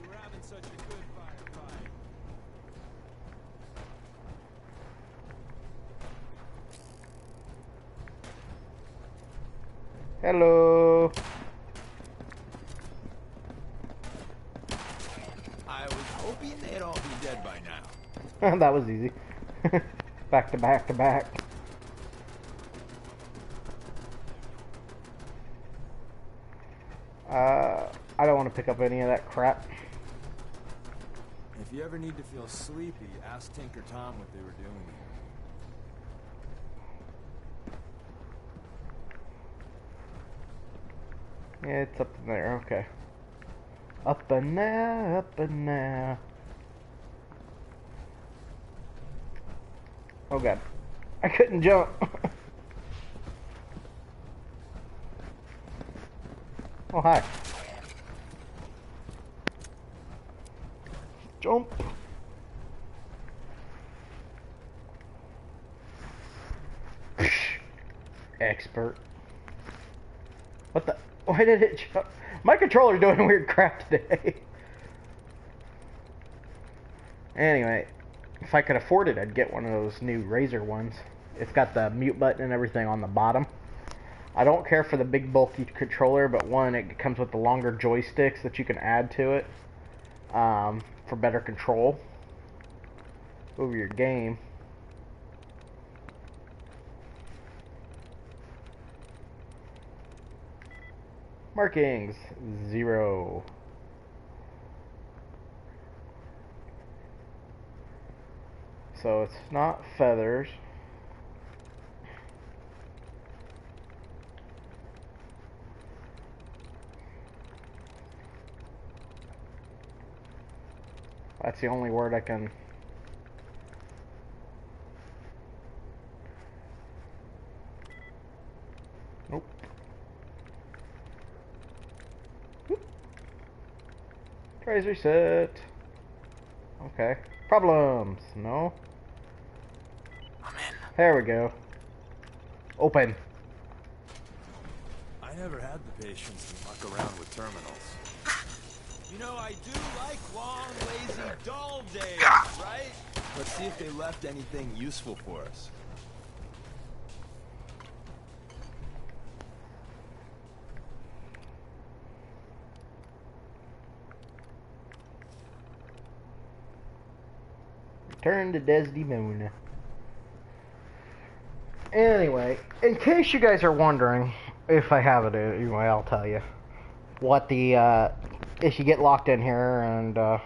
We were having such a good firefight. Hello. I was hoping they'd all be dead by now. That was easy. Back to back to back. I don't want to pick up any of that crap. If you ever need to feel sleepy, ask Tinker Tom what they were doing here. Yeah, it's up in there, okay. Up and there, up and there. Oh god. I couldn't jump. Oh, hi. Jump. Expert. What the? Why did it jump? My controller's doing weird crap today. Anyway, if I could afford it, I'd get one of those new Razer ones. It's got the mute button and everything on the bottom. I don't care for the big bulky controller, but one, it comes with the longer joysticks that you can add to it for better control over your game. Markings, 0. So it's not feathers. That's the only word I can... Nope. Tries reset. Okay. Problems. No. I'm in. There we go. Open. I never had the patience to muck around with terminals. You know, I do like long, lazy, dull days, right? Let's see if they left anything useful for us. Return to Desdemona. Anyway, in case you guys are wondering, if I have it anyway, I'll tell you. What the, if you get locked in here and, all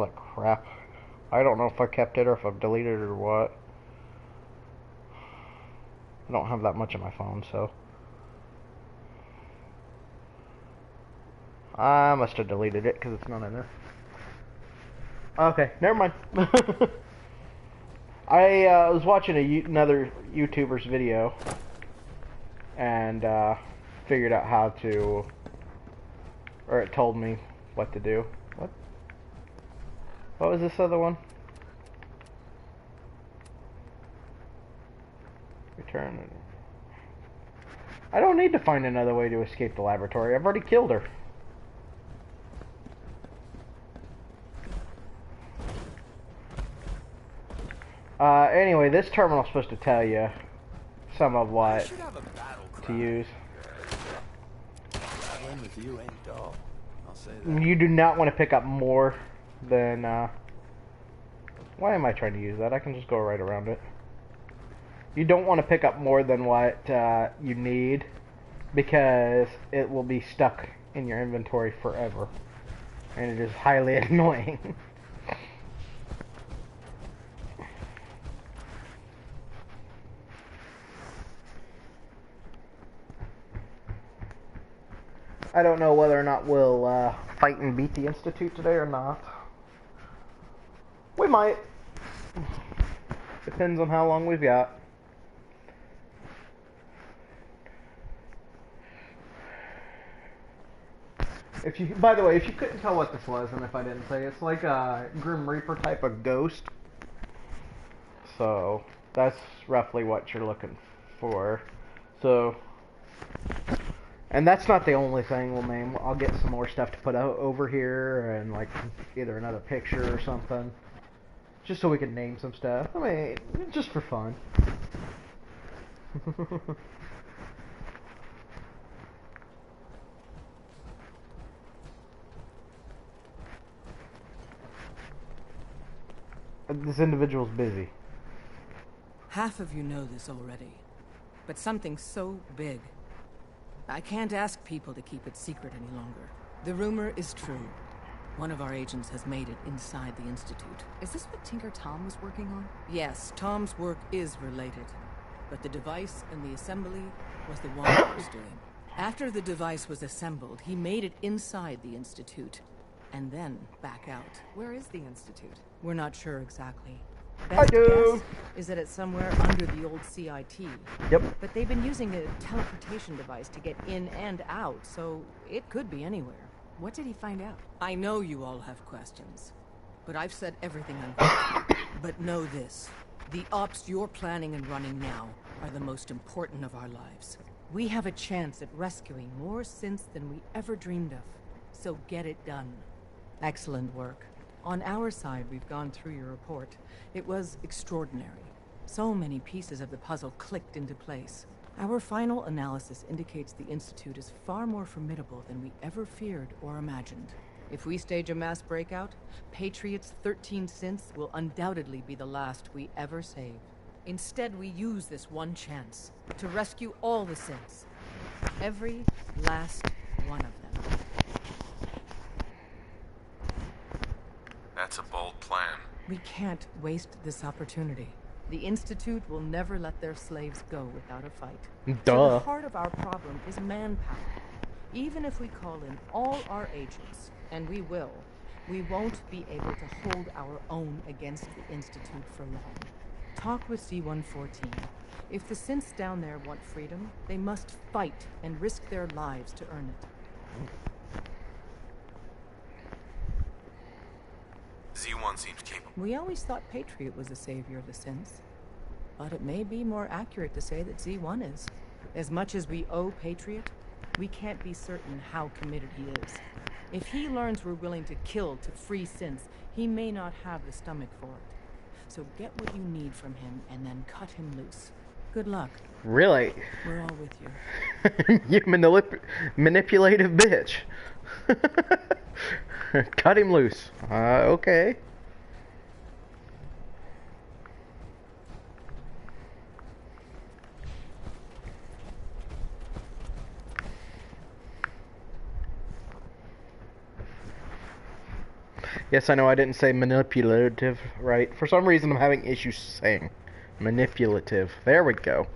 that crap. I don't know if I kept it or if I've deleted it or what. I don't have that much on my phone, so I must have deleted it because it's not in there. Okay, never mind. I was watching another YouTuber's video and figured out how to, or it told me what to do. What was this other one? Return. I don't need to find another way to escape the laboratory. I've already killed her. Anyway, this terminal is supposed to tell you some of what to use. Traveling with you ain't dull. I'll say that. You do not want to pick up more than, why am I trying to use that? I can just go right around it. You don't want to pick up more than what you need, because it will be stuck in your inventory forever. And it is highly annoying. I don't know whether or not we'll fight and beat the Institute today or not. We might. Depends on how long we've got. If you, by the way, if you couldn't tell what this was, and if I didn't say, it's like a Grim Reaper type of ghost. So that's roughly what you're looking for. So, and that's not the only thing we'll name. I'll get some more stuff to put out over here, and like either another picture or something, just so we can name some stuff. I mean, just for fun. This individual's busy. Half of you know this already, but something so big, I can't ask people to keep it secret any longer. The rumor is true. One of our agents has made it inside the Institute. Is this what Tinker Tom was working on? Yes, Tom's work is related, but the device and the assembly was the one he was doing. After the device was assembled, he made it inside the Institute, and then back out. Where is the Institute? We're not sure exactly. Best guess is that it's somewhere under the old CIT. Yep. But they've been using a teleportation device to get in and out, so it could be anywhere. What did he find out? I know you all have questions, but I've said everything I'm going to. But know this. The ops you're planning and running now are the most important of our lives. We have a chance at rescuing more synths than we ever dreamed of. So get it done. Excellent work. On our side, we've gone through your report. It was extraordinary. So many pieces of the puzzle clicked into place. Our final analysis indicates the Institute is far more formidable than we ever feared or imagined. If we stage a mass breakout, Patriot's 13 synths will undoubtedly be the last we ever save. Instead, we use this one chance to rescue all the synths. Every last one of them. That's a bold plan. We can't waste this opportunity. The Institute will never let their slaves go without a fight. Duh. So the heart of our problem is manpower. Even if we call in all our agents, and we will, we won't be able to hold our own against the Institute for long. Talk with C-114. If the synths down there want freedom, they must fight and risk their lives to earn it. Z1 seems capable. We always thought Patriot was the savior of the synths. But it may be more accurate to say that Z1 is. As much as we owe Patriot, we can't be certain how committed he is. If he learns we're willing to kill to free synths, he may not have the stomach for it. So get what you need from him and then cut him loose. Good luck. Really? We're all with you. You manipulative bitch. Cut him loose. Okay. Yes, I know I didn't say manipulative, right? For some reason I'm having issues saying manipulative. There we go.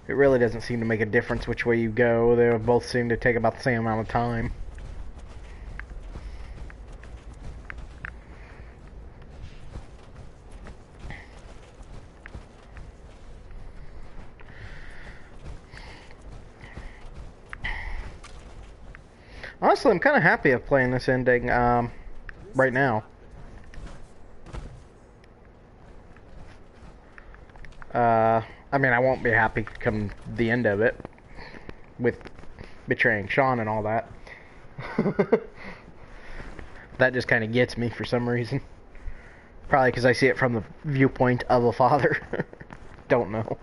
It really doesn't seem to make a difference which way you go. They both seem to take about the same amount of time. Honestly, I'm kind of happy of playing this ending right now. I mean, I won't be happy come the end of it with betraying Sean and all that. That just kind of gets me for some reason. Probably because I see it from the viewpoint of a father. Don't know.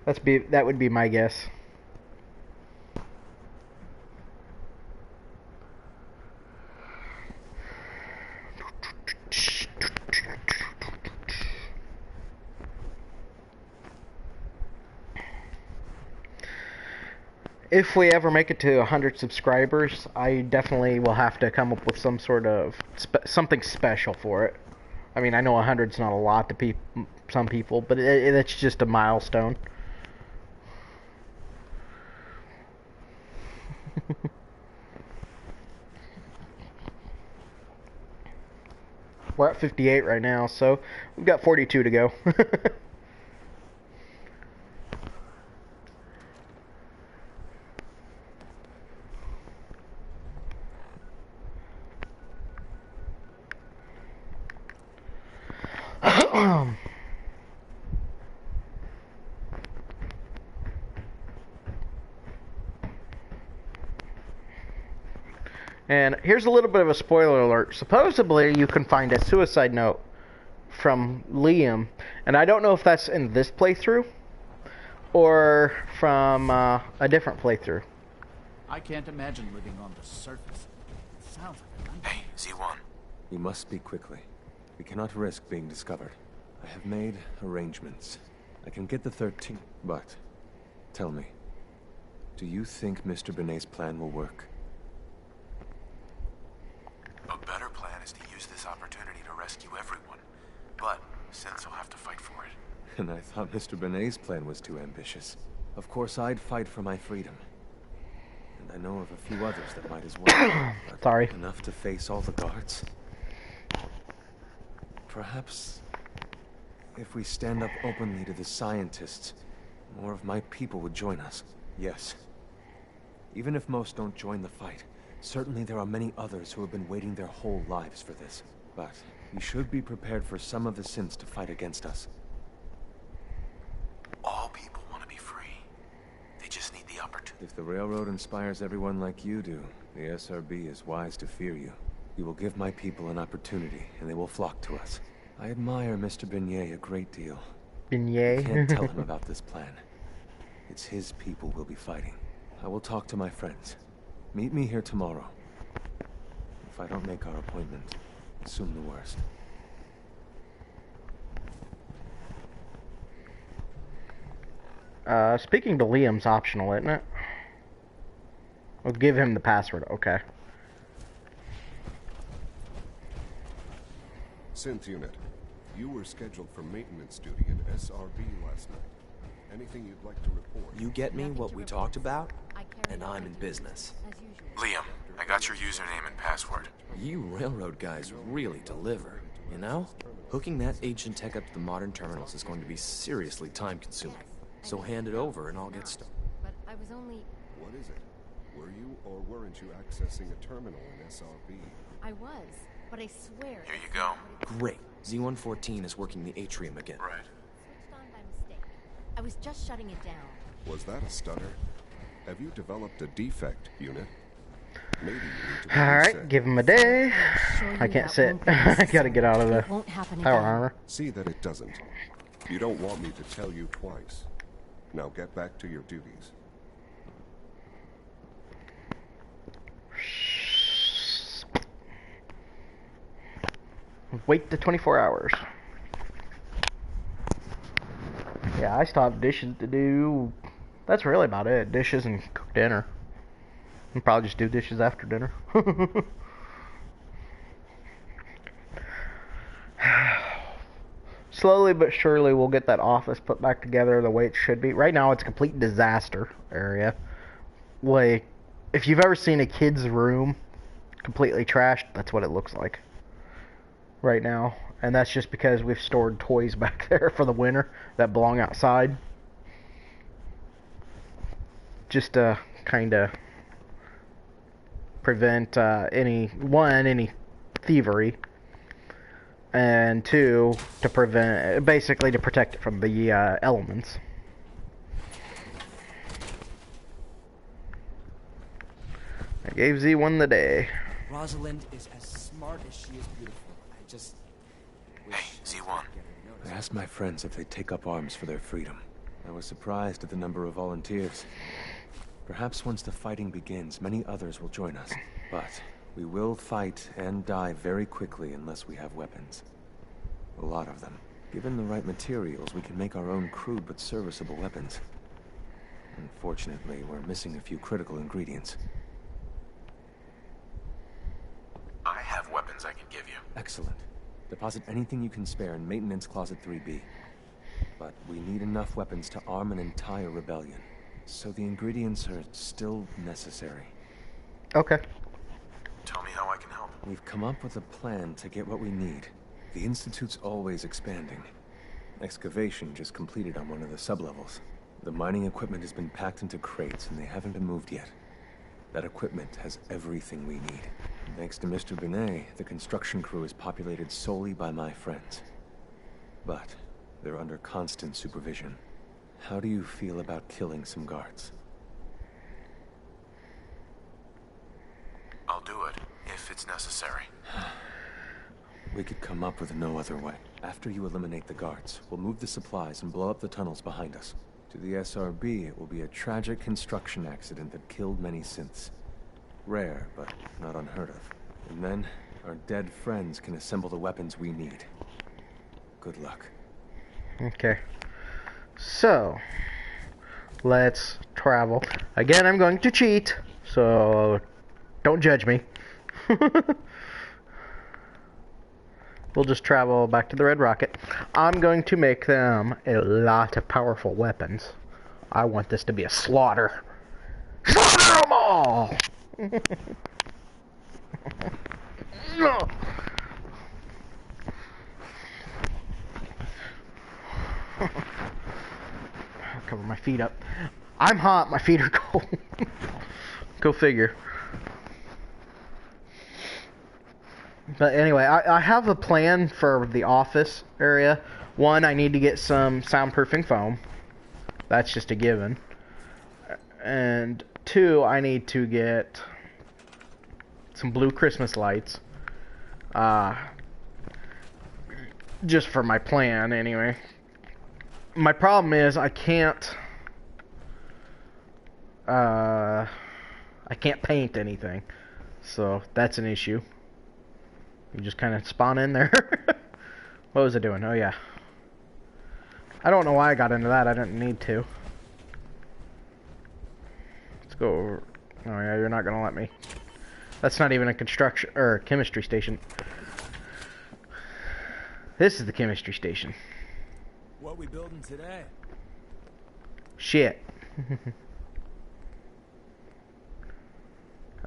That would be my guess. If we ever make it to 100 subscribers, I definitely will have to come up with some sort of something special for it. I mean, I know 100's not a lot to some people, but it's just a milestone. We're at 58 right now, so we've got 42 to go. And here's a little bit of a spoiler alert. Supposedly, you can find a suicide note from Liam, and I don't know if that's in this playthrough or from a different playthrough. I can't imagine living on the surface. It sounds like a nightmare. Hey, Z1. You must speak quickly. We cannot risk being discovered. I have made arrangements. I can get the 13, but tell me, do you think Mr. Benet's plan will work? A better plan is to use this opportunity to rescue everyone. But Synths will have to fight for it. And I thought Mr. Benet's plan was too ambitious. Of course, I'd fight for my freedom. And I know of a few others that might as well. Sorry. Enough to face all the guards? Perhaps if we stand up openly to the scientists, more of my people would join us. Yes. Even if most don't join the fight, certainly there are many others who have been waiting their whole lives for this. But we should be prepared for some of the Synths to fight against us. All people want to be free. They just need the opportunity. If the Railroad inspires everyone like you do, the SRB is wise to fear you. You will give my people an opportunity, and they will flock to us. I admire Mr. Beignet a great deal. Beignet? I can't tell him about this plan. It's his people we'll be fighting. I will talk to my friends. Meet me here tomorrow. If I don't make our appointment, assume the worst. Speaking to Liam's optional, isn't it? We'll give him the password, okay. Synth unit, you were scheduled for maintenance duty in SRB last night. Anything you'd like to report? You get me what we talked about, and I'm in business. Liam, I got your username and password. You railroad guys really deliver, you know? Hooking that ancient tech up to the modern terminals is going to be seriously time-consuming. So hand it over and I'll get started. But I was only... What is it? Were you or weren't you accessing a terminal in SRB? I was, but I swear... Here you go. Great. Z-114 is working the atrium again. Right. Switched on by mistake. I was just shutting it down. Was that a stutter? Have you developed a defect, unit? Maybe you need to... Alright, give him a day. I can't sit. I gotta get out of the power armor. See that it doesn't. You don't want me to tell you twice. Now get back to your duties. Wait the 24 hours. Yeah, I still have dishes to do. That's really about it. Dishes and cook dinner. I'll probably just do dishes after dinner. slowly but surely we'll get that office put back together the way it should be. Right now it's a complete disaster area. Like, if you've ever seen a kid's room completely trashed, that's what it looks like right now. And that's just because we've stored toys back there for the winter that belong outside. Just to kind of prevent any thievery, and two, to basically to protect it from the elements. I gave Z1 the day. Rosalind is as smart as she is beautiful. I just... Hey, Z1. I asked my friends if they'd take up arms for their freedom. I was surprised at the number of volunteers. Perhaps once the fighting begins, many others will join us. But we will fight and die very quickly unless we have weapons. A lot of them. Given the right materials, we can make our own crude but serviceable weapons. Unfortunately, we're missing a few critical ingredients. I have weapons I can give you. Excellent. Deposit anything you can spare in Maintenance Closet 3B. But we need enough weapons to arm an entire rebellion. So the ingredients are still necessary. Okay. Tell me how I can help. We've come up with a plan to get what we need. The Institute's always expanding. Excavation just completed on one of the sublevels. The mining equipment has been packed into crates and they haven't been moved yet. That equipment has everything we need. Thanks to Mr. Binet, the construction crew is populated solely by my friends. But they're under constant supervision. How do you feel about killing some guards? I'll do it, if it's necessary. We could come up with no other way. After you eliminate the guards, we'll move the supplies and blow up the tunnels behind us. To the SRB, it will be a tragic construction accident that killed many synths. Rare, but not unheard of. And then, our dead friends can assemble the weapons we need. Good luck. Okay. So, let's travel. Again, I'm going to cheat, so don't judge me. We'll just travel back to the Red Rocket. I'm going to make them a lot of powerful weapons. I want this to be a slaughter. Slaughter them all! I'll cover my feet up. I'm hot, my feet are cold. Go figure. But anyway, I have a plan for the office area. One, I need to get some soundproofing foam. That's just a given. And two, I need to get some blue Christmas lights. Just for my plan, anyway. My problem is I can't paint anything. So that's an issue. You just kind of spawn in there. What was I doing? Oh, yeah. I don't know why I got into that. I didn't need to. Let's go over. Oh, yeah, you're not going to let me. That's not even a construction or chemistry station. This is the chemistry station. What we building today? Shit.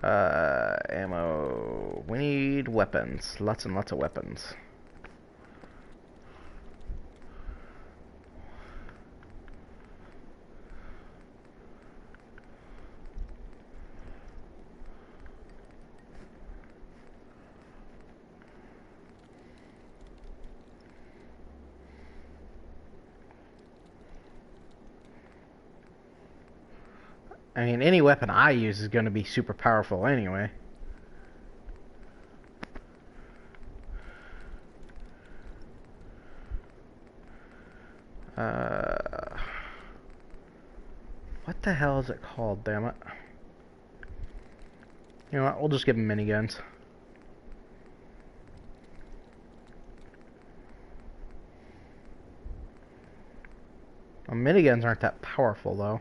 Ammo. We need weapons. Lots and lots of weapons. I mean, any weapon I use is going to be super powerful anyway. What the hell is it called, damn it? You know what, we'll just give them miniguns. Well, miniguns aren't that powerful, though.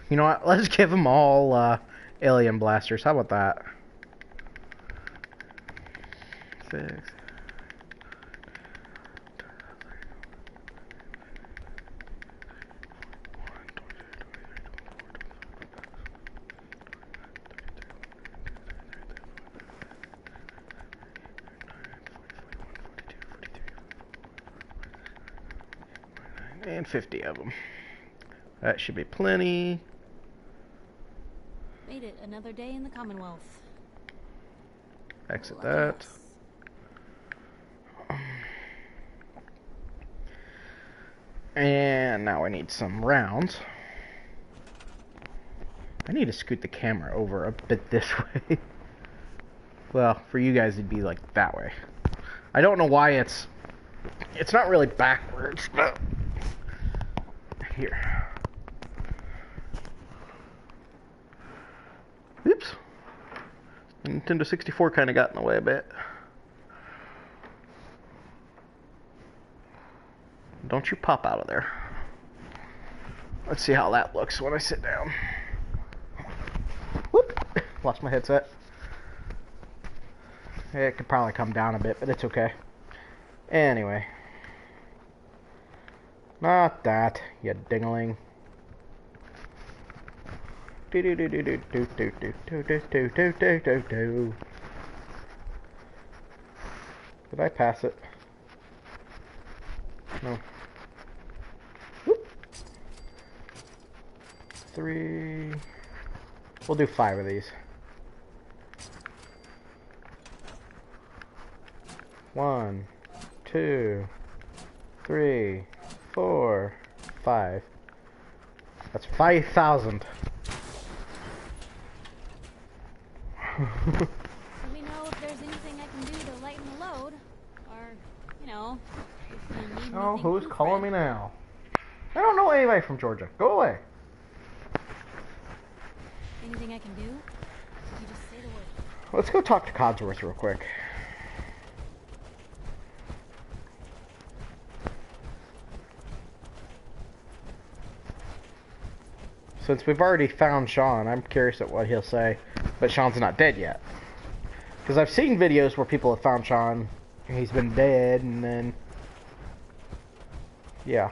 You know what, let's give them all alien blasters. How about that? 6. And 50 of them. That should be plenty. Made it another day in the Commonwealth. Exit Lucky that. us. And now I need some rounds. I need to scoot the camera over a bit this way. Well, for you guys it'd be like that way. I don't know why it's not really backwards, but here. Oops. Nintendo 64 kind of got in the way a bit. Don't you pop out of there. Let's see how that looks when I sit down. Whoop! Lost my headset. It could probably come down a bit, but it's okay. Anyway. Not that, you dingling. Do do do do do do do do do do do do do do do. Did I pass it? No. Whoop. 3. We'll do 5 of these. 1, 2, 3, 4, 5. That's 5,000. Let me know if there's anything I can do to lighten the load. Or, you know, if you need Oh, anything who's proofread. calling me now? I don't know anybody from Georgia. Go away. Anything I can do? You just say the word. Let's go talk to Codsworth real quick. Since we've already found Sean, I'm curious at what he'll say. But Sean's not dead yet. Because I've seen videos where people have found Sean, and he's been dead, and then... yeah.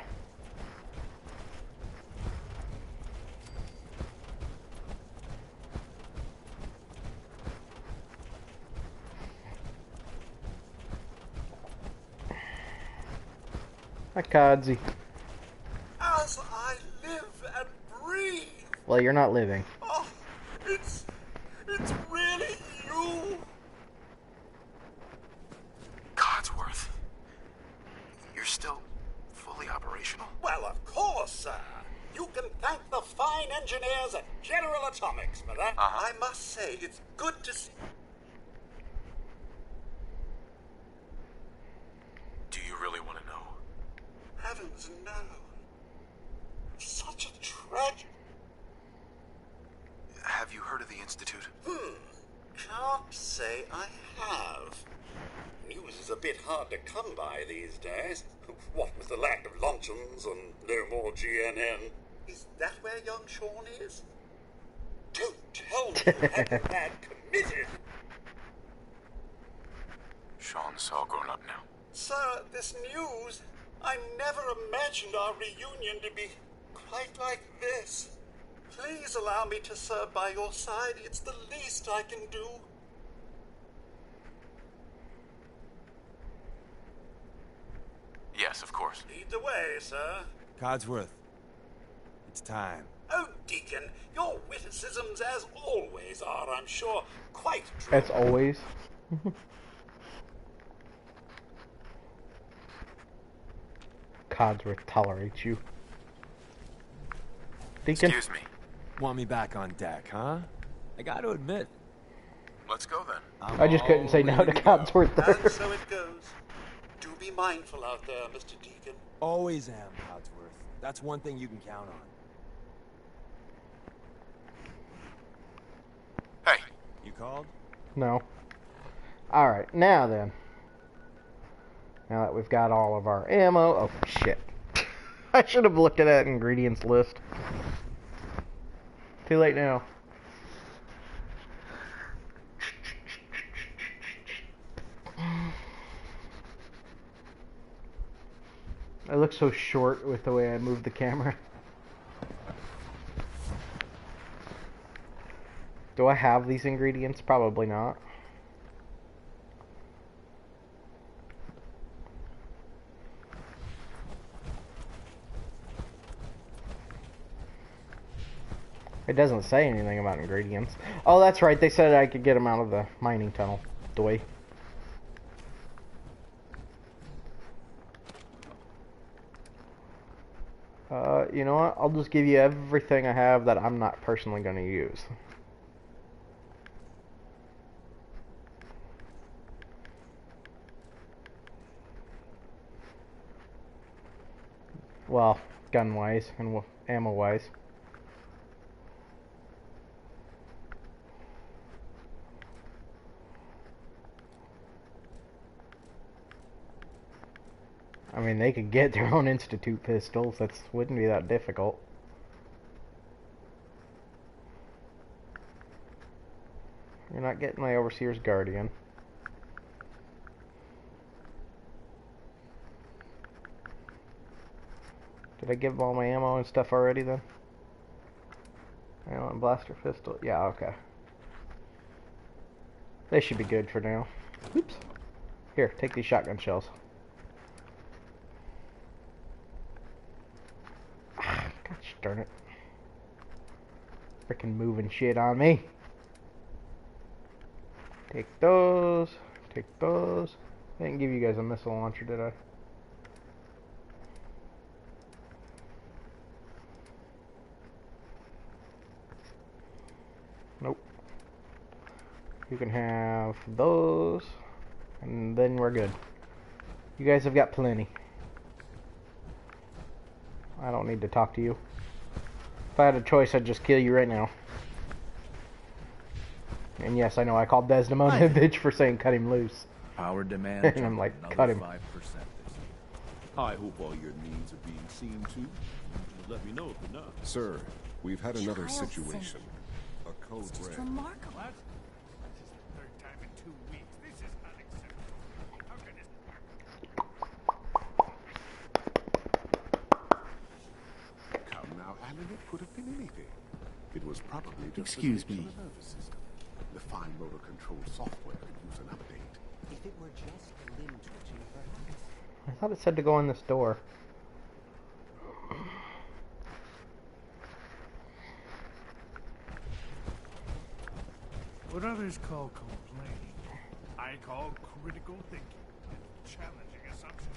Hi, Codsy. As I live and breathe. Well, you're not living. Oh, it's really you. Codsworth. You're still fully operational? Well, of course, sir. You can thank the fine engineers at General Atomics for that. I must say, it's good to see. Do you really want to know? Heavens, no. Such a tragedy. Have you heard of the Institute? Can't say I have. News is a bit hard to come by these days. What with the lack of luncheons and no more GNN. Is that where young Sean is? Don't tell me you had your dad committed. Sean's all grown up now. Sir, this news, I never imagined our reunion to be quite like this. Please allow me to serve by your side. It's the least I can do. Yes, of course. Lead the way, sir. Codsworth, it's time. Oh, Deacon, your witticisms, as always, are, I'm sure, quite true. As always. Codsworth tolerates you. Deacon? Excuse me. Want me back on deck, huh? I gotta admit. Let's go then. I just couldn't say no to Codsworth there. And so it goes. Do be mindful out there, Mr. Deacon. Always am, Codsworth. That's one thing you can count on. Hey. You called? No. Alright, now then. Now that we've got all of our ammo... oh, shit. I should have looked at that ingredients list. Too late now. I look so short with the way I move the camera. Do I have these ingredients? Probably not. It doesn't say anything about ingredients. Oh, that's right. They said I could get them out of the mining tunnel. Doy. You know what? I'll just give you everything I have that I'm not personally going to use. Well, gun-wise and ammo-wise. I mean, they could get their own Institute pistols. That wouldn't be that difficult. You're not getting my Overseer's Guardian. Did I give them all my ammo and stuff already then? Ammo and blaster pistol. Yeah, okay. They should be good for now. Oops. Here, take these shotgun shells. Gosh darn it. Freaking moving shit on me. Take those. Take those. I didn't give you guys a missile launcher, did I? Nope. You can have those. And then we're good. You guys have got plenty. I don't need to talk to you. If I had a choice, I'd just kill you right now. And yes, I know I called Desdemona a bitch for saying cut him loose. Power demand. And I'm like, cut him. 5% this year. I hope all your needs are being seen to. Just let me know if they're not. Sir, we've had another situation. A code red. Remarkable. What? This is the third time in 2 weeks. This is unacceptable. How can this... Come now, Alan, it could have been anything. It was probably just Excuse a glitch in me. the nervous system. The fine motor control software could use an update. If it were just a limb twitching, perhaps. I thought it said to go in this door. What others call complaining, I call critical thinking and challenging assumptions.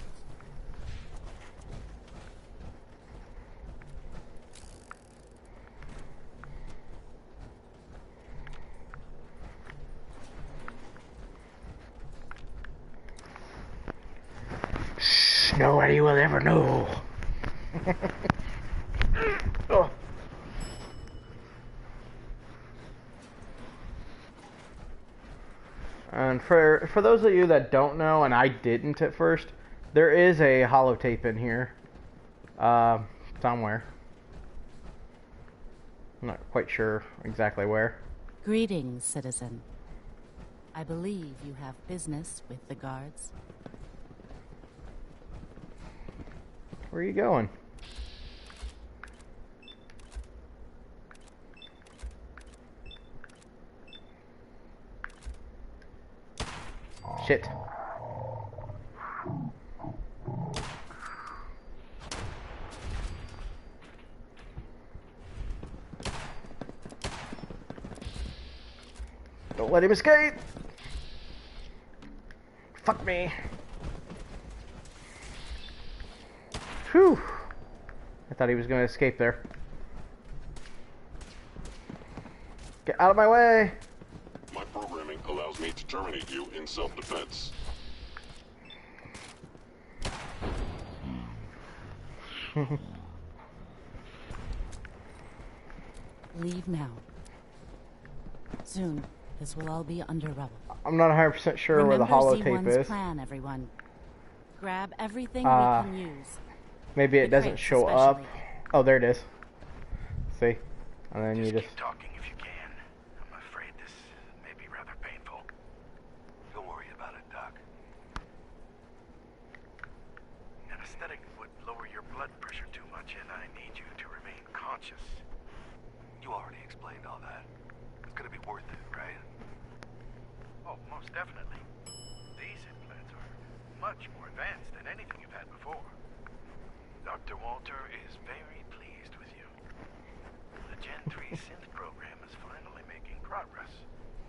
Nobody will ever know. Oh. And for those of you that don't know, and I didn't at first, there is a holotape in here. Somewhere. I'm not quite sure exactly where. Greetings, citizen. I believe you have business with the guards. Where are you going? Shit. Don't let him escape! Fuck me. Whew. I thought he was going to escape there. Get out of my way! My programming allows me to terminate you in self-defense. Leave now. Soon, this will all be under rubble. I'm not 100% sure where the holotape Z1's is. plan, everyone. Grab everything we can use. Maybe it The doesn't crates show up. especially. Oh, there it is. See? And then you just... Keep talking if you can. I'm afraid this may be rather painful. Don't worry about it, Doc. Anesthetic would would lower your blood pressure too much, and I need you to remain conscious. You already explained all that. It's gonna be worth it, right? Oh, most definitely. These implants are much more advanced than anything you've had before. Dr. Walter is very pleased with you. The Gen 3 synth program is finally making progress,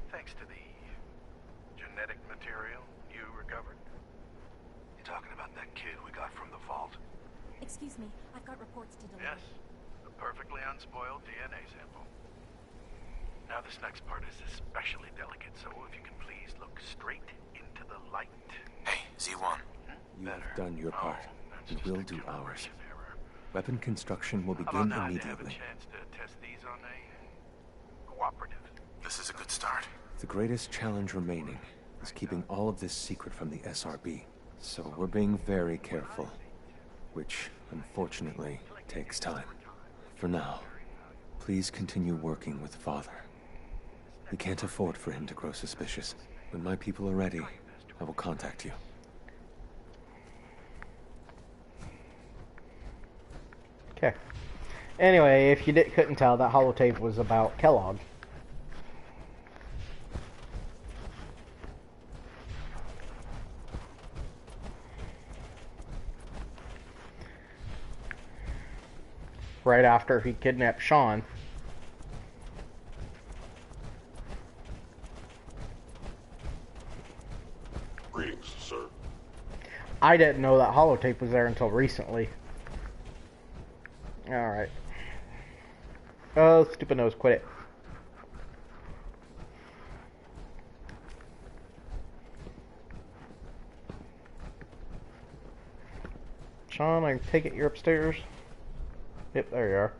thanks to the genetic material you recovered. You talking about that kid we got from the vault? Excuse me, I've got reports to deliver. Yes, a perfectly unspoiled DNA sample. Now this next part is especially delicate, so if you can please look straight into the light. Hey, Z1. You've done your part, and we'll do ours. Weapon construction will begin immediately. Chance to test these on a cooperative. This is a good start. The greatest challenge remaining is keeping all of this secret from the SRB. So we're being very careful, which, unfortunately, takes time. For now, please continue working with Father. We can't afford for him to grow suspicious. When my people are ready, I will contact you. Okay. Anyway, if you couldn't tell, that holotape was about Kellogg. Right after he kidnapped Sean. Greetings, sir. I didn't know that holotape was there until recently. Alright. Oh, stupid nose, quit it. Sean, I take it you're upstairs? Yep, there you are.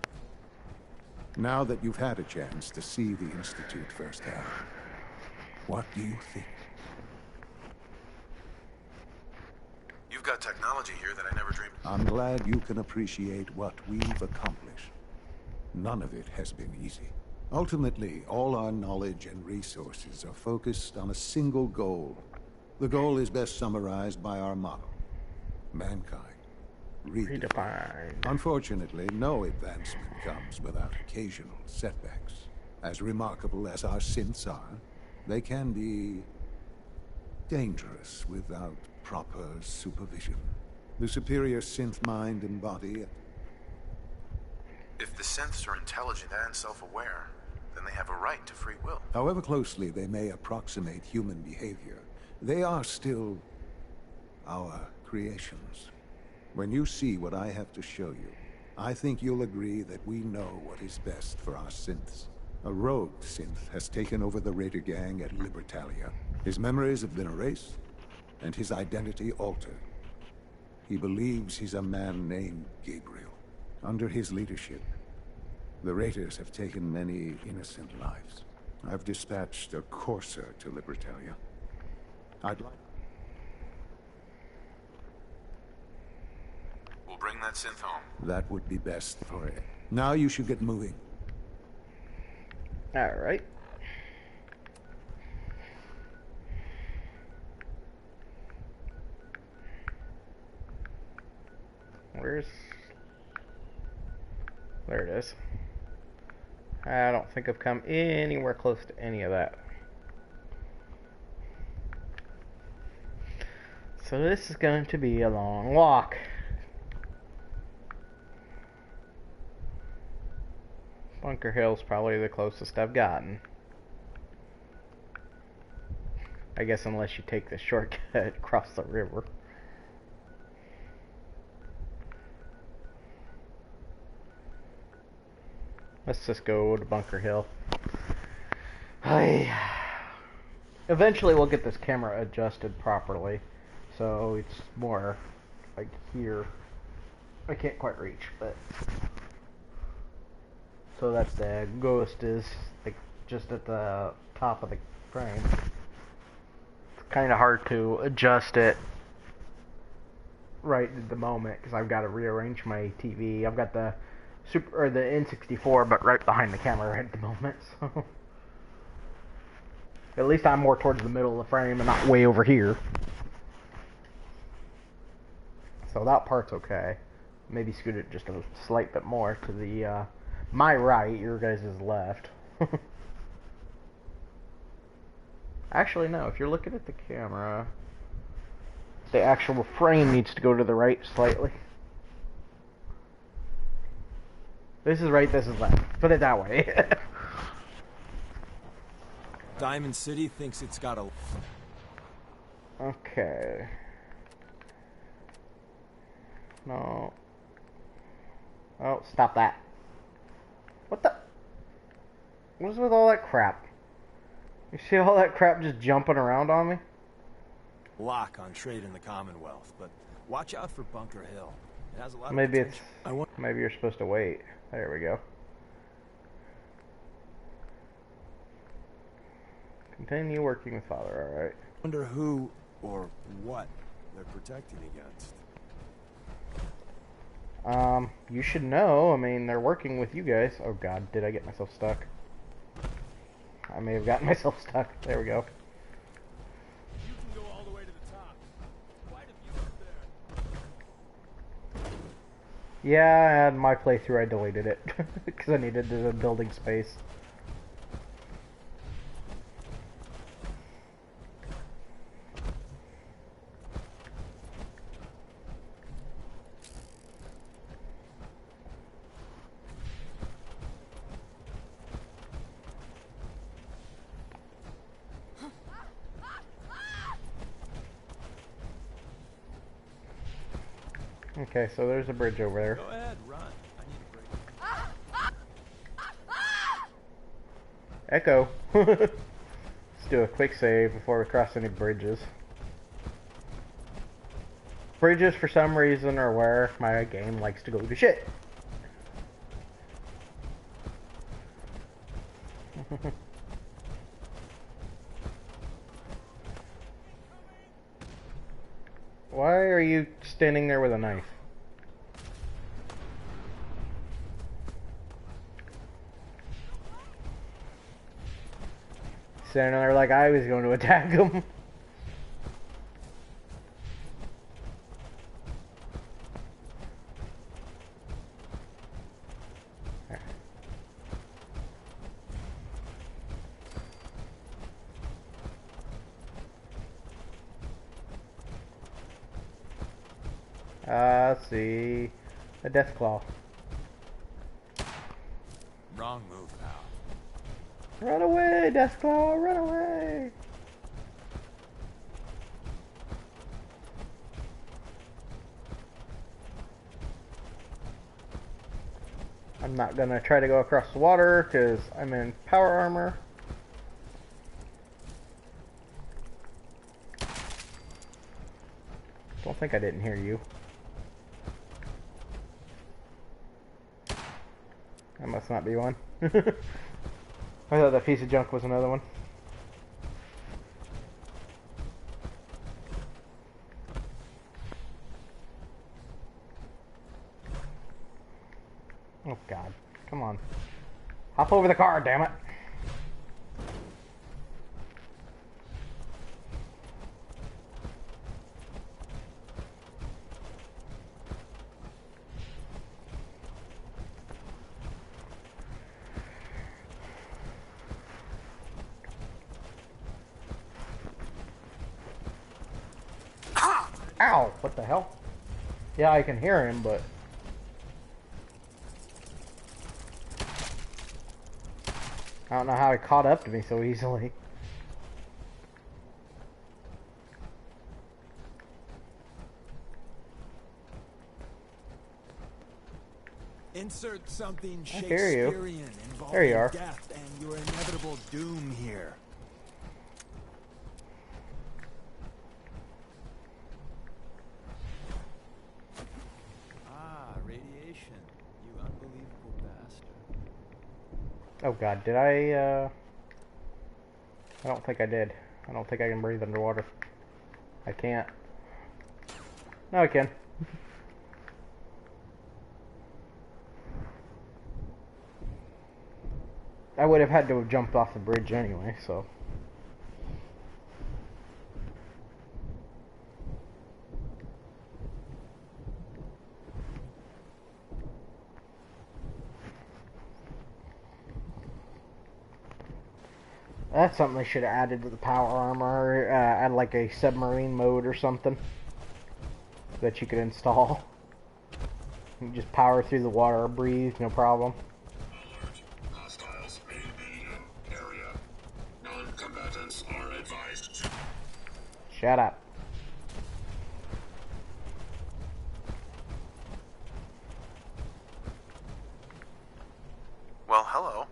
Now that you've had a chance to see the Institute firsthand, what do you think? You've got technology here that I never dreamed. I'm glad you can appreciate what we've accomplished. None of it has been easy. Ultimately, all our knowledge and resources are focused on a single goal. The goal is best summarized by our motto: mankind redefined. Unfortunately, no advancement comes without occasional setbacks. As remarkable as our synths are, they can be dangerous without proper supervision. The superior synth mind and body... If the synths are intelligent and self-aware, then they have a right to free will. However closely they may approximate human behavior, they are still our creations. When you see what I have to show you, I think you'll agree that we know what is best for our synths. A rogue synth has taken over the Raider gang at Libertalia. His memories have been erased, and his identity altered. He believes he's a man named Gabriel. Under his leadership, the Raiders have taken many innocent lives. I've dispatched a courser to Libertalia. I'd like... We'll bring that synth home. That would be best for it. Now you should get moving. Alright. Where's... There it is. I don't think I've come anywhere close to any of that. So this is going to be a long walk. Bunker Hill's probably the closest I've gotten. I guess unless you take the shortcut across the river. Let's just go to Bunker Hill. Eventually we'll get this camera adjusted properly, so it's more like here. I can't quite reach, but so that the ghost is like just at the top of the frame. It's kind of hard to adjust it right at the moment because I've got to rearrange my TV. I've got the the N64, but right behind the camera right at the moment. So at least I'm more towards the middle of the frame and not way over here. So that part's okay. Maybe scoot it just a slight bit more to the, my right, your guys' left. Actually, no, if you're looking at the camera, the actual frame needs to go to the right slightly. This is right, this is left. Put it that way. Diamond City thinks it's got a... Okay. No. Oh, stop that. What the? What is with all that crap? You see all that crap just jumping around on me? Lock on trade in the Commonwealth, but watch out for Bunker Hill. It has a lot Maybe of it's... potential. Maybe you're supposed to wait. There we go. Continue working with Father, alright. Wonder who or what they're protecting against. You should know. I mean, they're working with you guys. Oh god, did I get myself stuck? I may have gotten myself stuck. There we go. You can go all the way to the top. Quite a view up there. Yeah, and my playthrough I deleted it because I needed the building space. Okay, so there's a bridge over there. Go ahead, run. I need a break. Echo. Let's do a quick save before we cross any bridges. Bridges, for some reason, are where my game likes to go to shit. Why are you standing there with a knife? Standing there like I was going to attack him. Let's see. A death claw. Wrong move, pal. Run away, death claw, run away. I'm not gonna try to go across the water because I'm in power armor. Don't think I didn't hear you. That must not be one. I thought that piece of junk was another one. Oh god, come on. Hop over the car, damn it. Ow! What the hell? Yeah, I can hear him, but... I don't know how he caught up to me so easily. Insert something I hear you. Shakespearean There you involving are. death and your inevitable doom here. Ah, radiation. You unbelievable bastard. Oh god, did I don't think I did. I don't think I can breathe underwater. I can't. No, I can. I would have had to have jumped off the bridge anyway, so... That's something they should have added to the power armor. Add like a submarine mode or something that you could install. You just power through the water, breathe, no problem. Hostiles may be in area. Non-combatants are advised to... Shut up. Well, hello.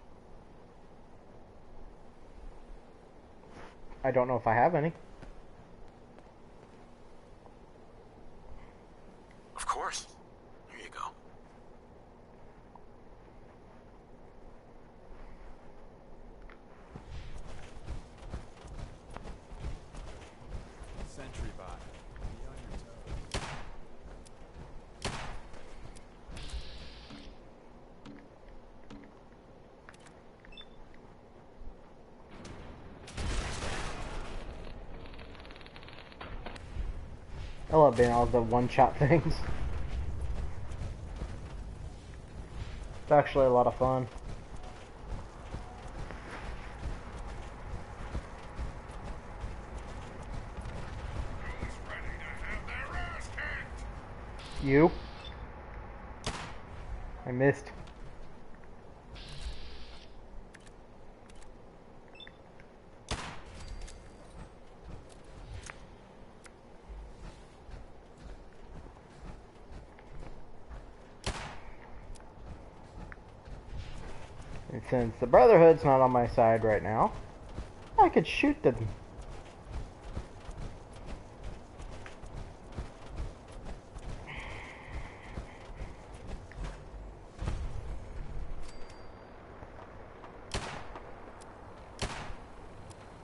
I don't know if I have any. Of course. Here you go. Sentry bot. Be on your toes. I love being all the one-shot things. It's actually a lot of fun. You? I missed. And since the Brotherhood's not on my side right now, I could shoot them.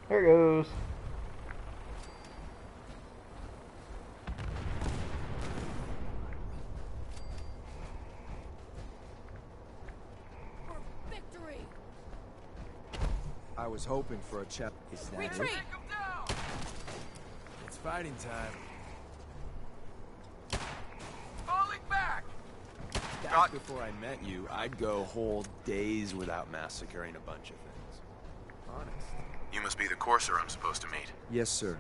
There it goes. I was hoping for a chap. Is that Retreat! it? It's fighting time. Falling back! Back before I met you, I'd go whole days without massacring a bunch of things. Honest. You must be the courser I'm supposed to meet. Yes, sir.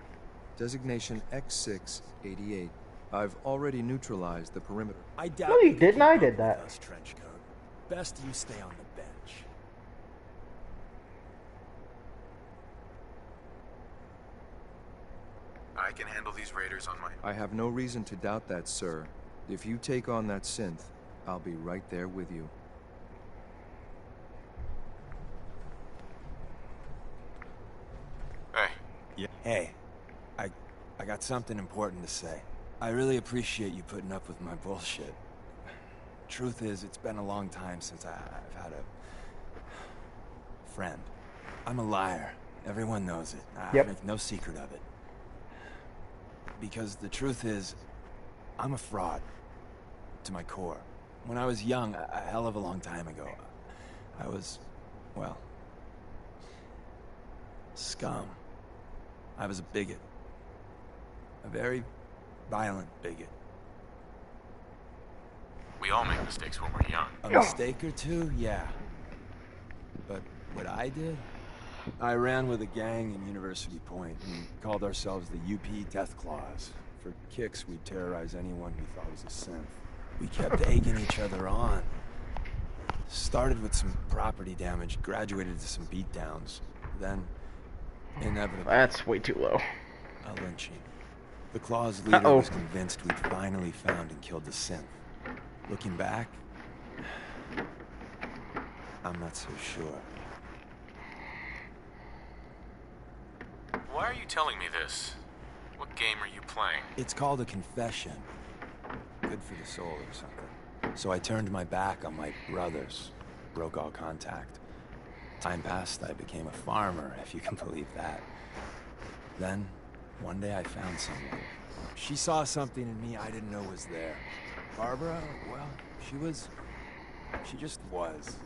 Designation X688. I've already neutralized the perimeter. I doubt No, you could didn't. keep I up did with that. us, Trenchcoat. Best you stay on the bench. I can handle these raiders on my... I have no reason to doubt that, sir. If you take on that synth, I'll be right there with you. Hey. Yeah. Hey, I got something important to say. I really appreciate you putting up with my bullshit. Truth is, it's been a long time since I've had a friend. I'm a liar. Everyone knows it. I make no secret of it. Because the truth is, I'm a fraud. To my core. When I was young, a hell of a long time ago, I was, well, scum. I was a bigot. A very violent bigot. We all make mistakes when we're young. A mistake or two? Yeah. But what I did? I ran with a gang in University Point and called ourselves the UP Death Claws. For kicks, we'd terrorize anyone we thought was a synth. We kept egging each other on. Started with some property damage, graduated to some beatdowns. Then, inevitably... That's way too low. A lynching. The Claws leader was convinced we'd finally found and killed the synth. Looking back, I'm not so sure. Why are you telling me this? What game are you playing? It's called a confession. Good for the soul or something. So I turned my back on my brothers. Broke all contact. Time passed, I became a farmer, if you can believe that. Then, one day I found someone. She saw something in me I didn't know was there. Barbara, well, she just was.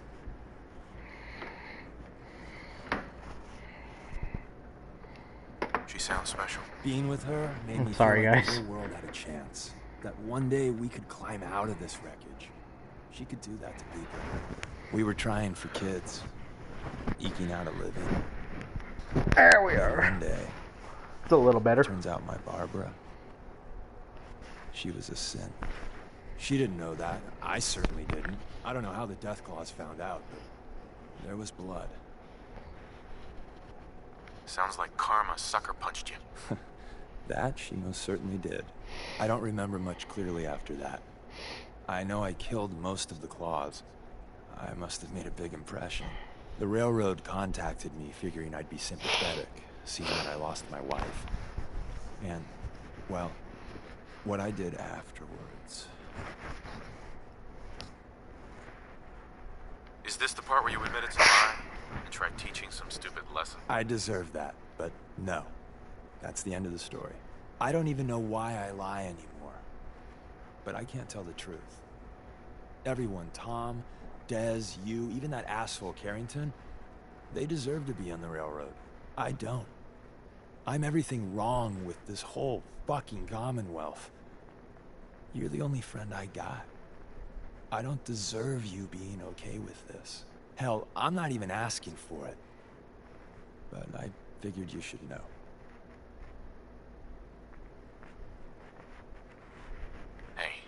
She sounds special. Being with her made me sorry, feel like guys. the whole world had a chance. That one day we could climb out of this wreckage. She could do that to people. We were trying for kids. Eking out a living. There we are. One day, it's a little better. Turns out my Barbara, she was a sin. She didn't know that. I certainly didn't. I don't know how the Deathclaws found out, but there was blood. Sounds like karma sucker punched you. That she most certainly did. I don't remember much clearly after that. I know I killed most of the Claws. I must have made a big impression. The railroad contacted me, figuring I'd be sympathetic, seeing that I lost my wife. And, well, what I did afterwards... Is this the part where you admitted to lying and tried teaching some stupid lesson? I deserve that, but no. That's the end of the story. I don't even know why I lie anymore. But I can't tell the truth. Everyone, Tom, Dez, you, even that asshole Carrington, they deserve to be on the railroad. I don't. I'm everything wrong with this whole fucking Commonwealth. You're the only friend I got. I don't deserve you being okay with this. Hell, I'm not even asking for it. But I figured you should know. Hey,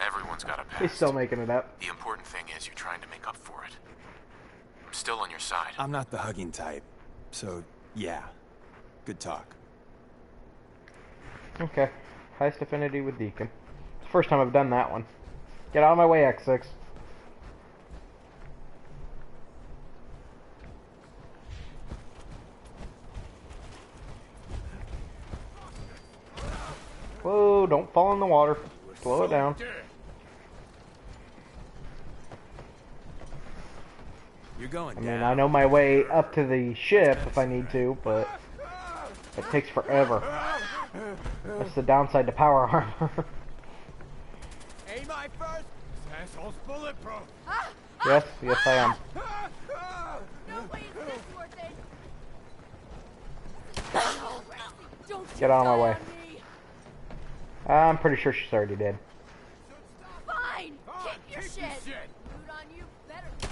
everyone's got a past. He's still making it up. The important thing is you're trying to make up for it. I'm still on your side. I'm not the hugging type. So, yeah. Good talk. Okay. Highest affinity with Deacon. It's the first time I've done that one. Get out of my way, X6. Whoa, don't fall in the water. Slow it down. You're going I mean, I know my way up to the ship if I need to, but it takes forever. That's the downside to power armor. Aim my first. This asshole's bulletproof. Yes, yes I am. Get out of my way. I'm pretty sure she's already dead. Fine! Kick your shit! Food on you, better be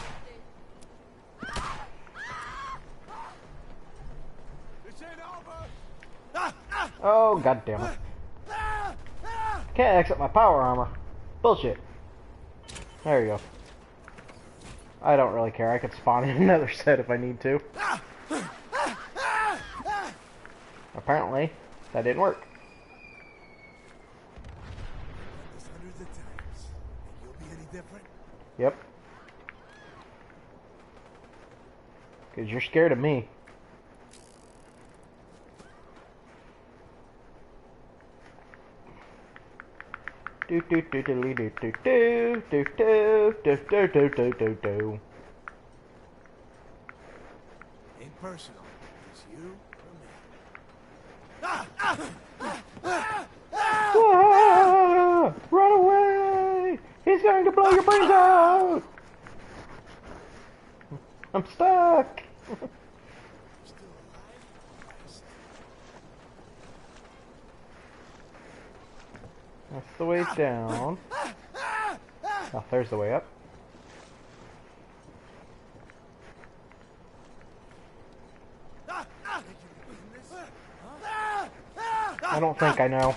This ain't over! Oh, god damn it. Can't exit my power armor. Bullshit. There you go. I don't really care. I could spawn in another set if I need to. Apparently, that didn't work. Hundreds of times. Think you'll be any different? Yep. Because you're scared of me. Do do do do do do do do do do do do do do do. Ain't personal. It's you or me. Ah, run away! He's going to blow your brains out! I'm stuck! That's the way down. Oh, there's the way up. I don't think I know.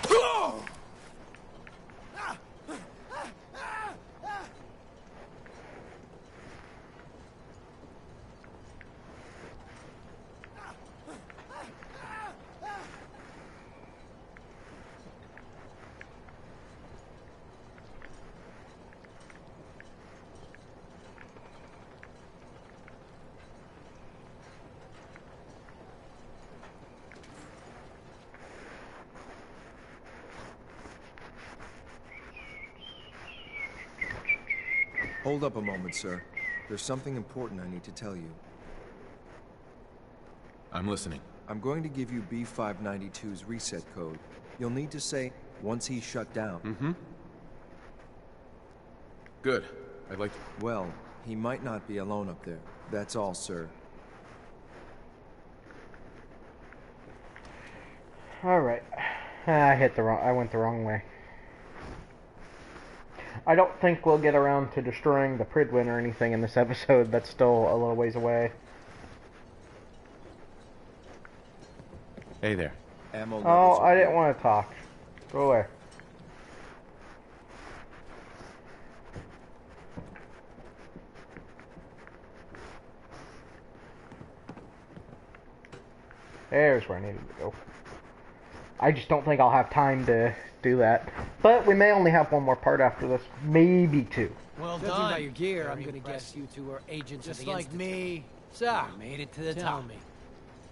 Hold up a moment, sir. There's something important I need to tell you. I'm listening. I'm going to give you B592's reset code. You'll need to say, once he's shut down. Mm-hmm. Good. I'd like to... Well, he might not be alone up there. That's all, sir. Alright. I went the wrong way. I don't think we'll get around to destroying the Pridwin or anything in this episode. That's still a little ways away. Hey there. Ammo Oh, I didn't want to talk. Go away. There's where I needed to go. I just don't think I'll have time to do that. But we may only have one more part after this. Maybe two. Well Judging done. by your gear, Very I'm gonna impressed. guess you two are agents Just of the like Institute. me. So, you made it to the tell top. Me.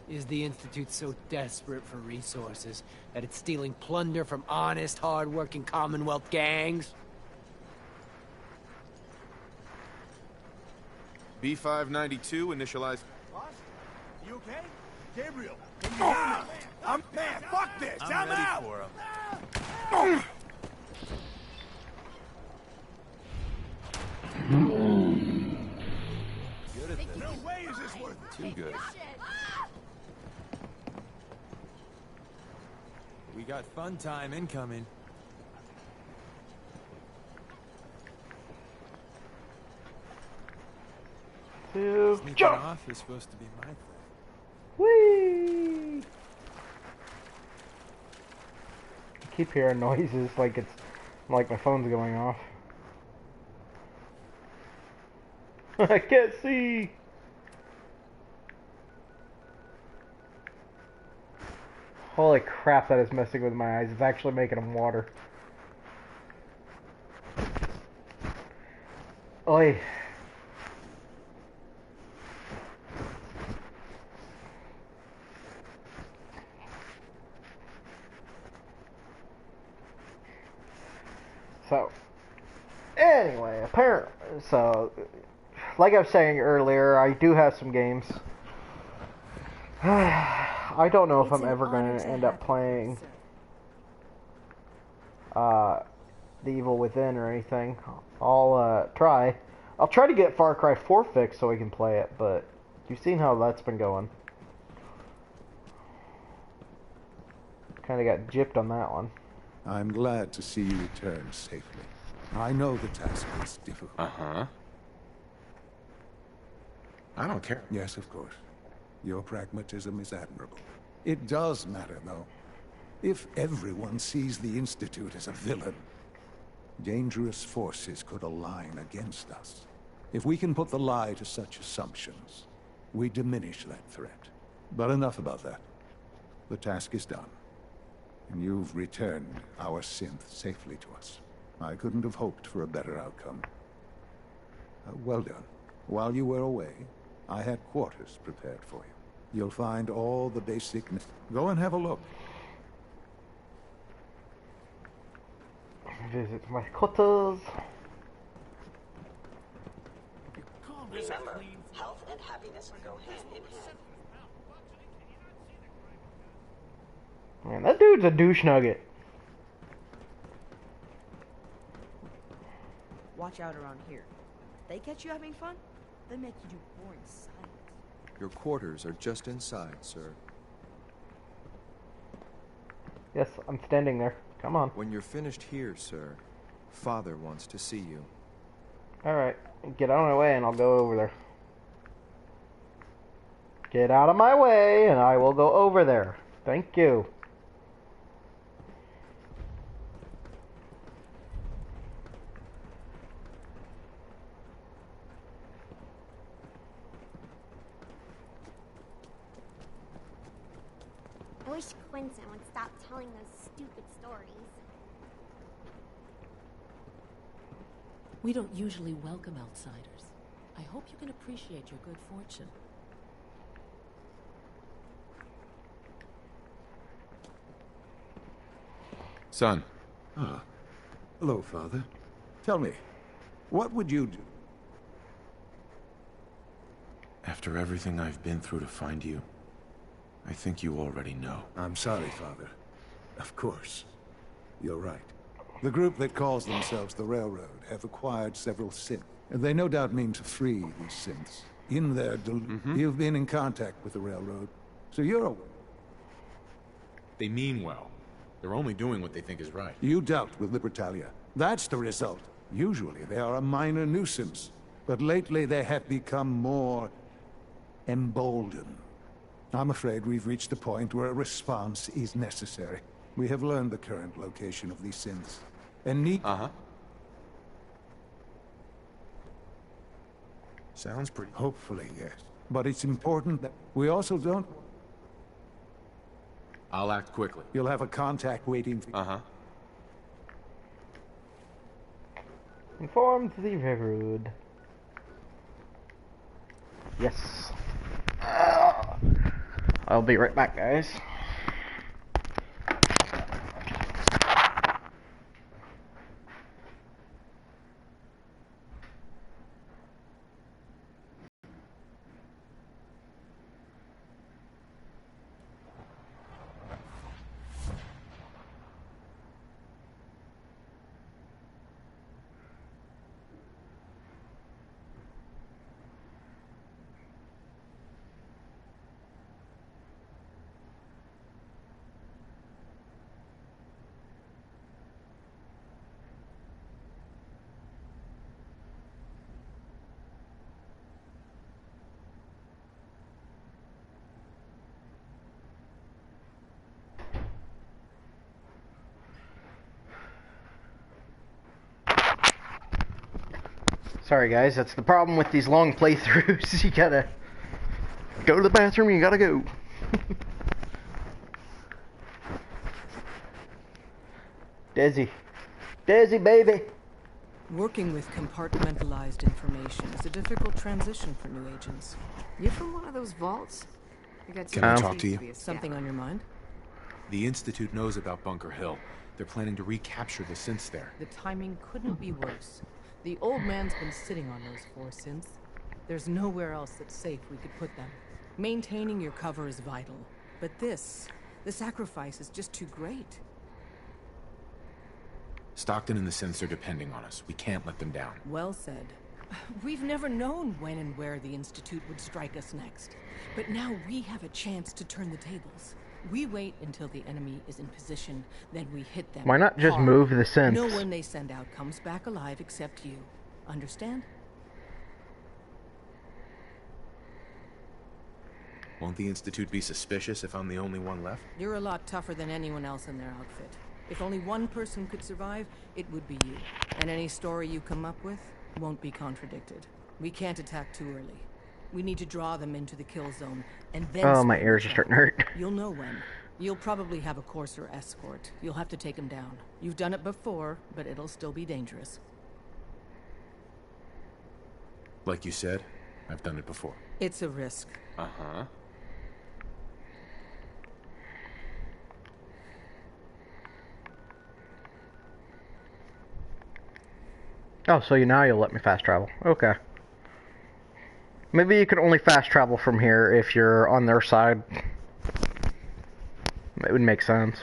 Is the Institute so desperate for resources that it's stealing plunder from honest, hard-working Commonwealth gangs? B592 initialized. Boss, you okay? Gabriel, can you hear me? I'm man. Fuck this. I'm ready out. for him. Good at this. No way is this worth it. Too good. We got fun time incoming. Sneaking Jump! off is supposed to be my thing. Whee! I keep hearing noises like my phone's going off. I can't see. Holy crap, that is messing with my eyes. It's actually making them water. Oi. So, anyway, apparently, like I was saying earlier, I do have some games. I don't know if I'm ever going to end up playing The Evil Within or anything. I'll try. I'll try to get Far Cry 4 fixed so we can play it, but you've seen how that's been going. Kind of got gypped on that one. I'm glad to see you return safely. I know the task is difficult. Uh-huh. I don't care. Yes, of course. Your pragmatism is admirable. It does matter, though. If everyone sees the Institute as a villain, dangerous forces could align against us. If we can put the lie to such assumptions, we diminish that threat. But enough about that. The task is done. And you've returned our synth safely to us. I couldn't have hoped for a better outcome. Well done. While you were away, I had quarters prepared for you. You'll find all the basic... Go and have a look. Visit my quarters. Remember, health and happiness go hand in hand. Man, that dude's a douche nugget. Watch out around here. They catch you having fun, they make you do boring science. Your quarters are just inside, sir. Yes, I'm standing there. Come on. When you're finished here, sir, Father wants to see you. Alright, get out of my way and I'll go over there. Get out of my way and I will go over there. Thank you. I wish Quentin would stop telling those stupid stories. We don't usually welcome outsiders. I hope you can appreciate your good fortune. Son. Ah. Hello, Father. Tell me, what would you do? After everything I've been through to find you, I think you already know. I'm sorry, Father. Of course. You're right. The group that calls themselves the Railroad have acquired several synths, and they no doubt mean to free these synths. In their You've been in contact with the Railroad, so you're aware. They mean well. They're only doing what they think is right. You dealt with Libertalia. That's the result. Usually they are a minor nuisance, but lately they have become more emboldened. I'm afraid we've reached the point where a response is necessary. We have learned the current location of these synths, and need... Sounds pretty... Hopefully, yes. But it's important that we also don't... I'll act quickly. You'll have a contact waiting for... Inform the railroad. Yes. I'll be right back, guys. Sorry guys, that's the problem with these long playthroughs. You gotta go to the bathroom, you gotta go. Desi, baby! Working with compartmentalized information is a difficult transition for new agents. You from one of those vaults? Can I talk to you? Something on your mind? The Institute knows about Bunker Hill. They're planning to recapture the synths there. The timing couldn't be worse. The old man's been sitting on those 4 synths. There's nowhere else that's safe we could put them. Maintaining your cover is vital. But the sacrifice is just too great. Stockton and the synths are depending on us. We can't let them down. Well said. We've never known when and where the Institute would strike us next. But now we have a chance to turn the tables. We wait until the enemy is in position, then we hit them. Why not just hard. move the synths? No one they send out comes back alive except you. Understand? Won't the Institute be suspicious if I'm the only one left? You're a lot tougher than anyone else in their outfit. If only one person could survive, it would be you. And any story you come up with won't be contradicted. We can't attack too early. We need to draw them into the kill zone, and then... Oh, my ears are starting to hurt. You'll know when. You'll probably have a courser escort. You'll have to take him down. You've done it before, but it'll still be dangerous. Like you said, I've done it before. It's a risk. Uh-huh. Oh, so now you'll let me fast travel. Okay. Maybe you can only fast travel from here if you're on their side. It would make sense.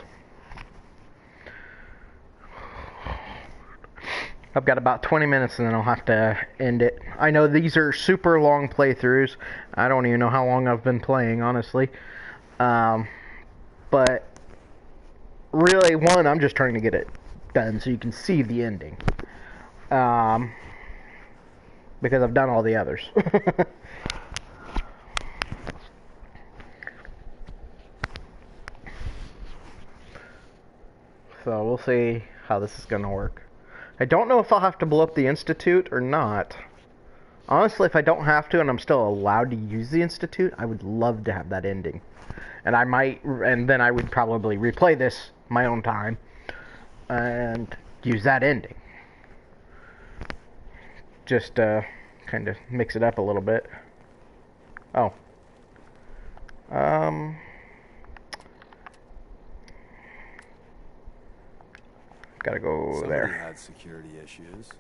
I've got about 20 minutes and then I'll have to end it. I know these are super long playthroughs. I don't even know how long I've been playing, honestly. But really, one, I'm just trying to get it done so you can see the ending. Because I've done all the others. So we'll see how this is going to work. I don't know if I'll have to blow up the Institute or not. Honestly, if I don't have to and I'm still allowed to use the Institute, I would love to have that ending. And I might, and then I would probably replay this my own time and use that ending. Just kind of mix it up a little bit. Oh. Gotta go Somebody there. had security issues.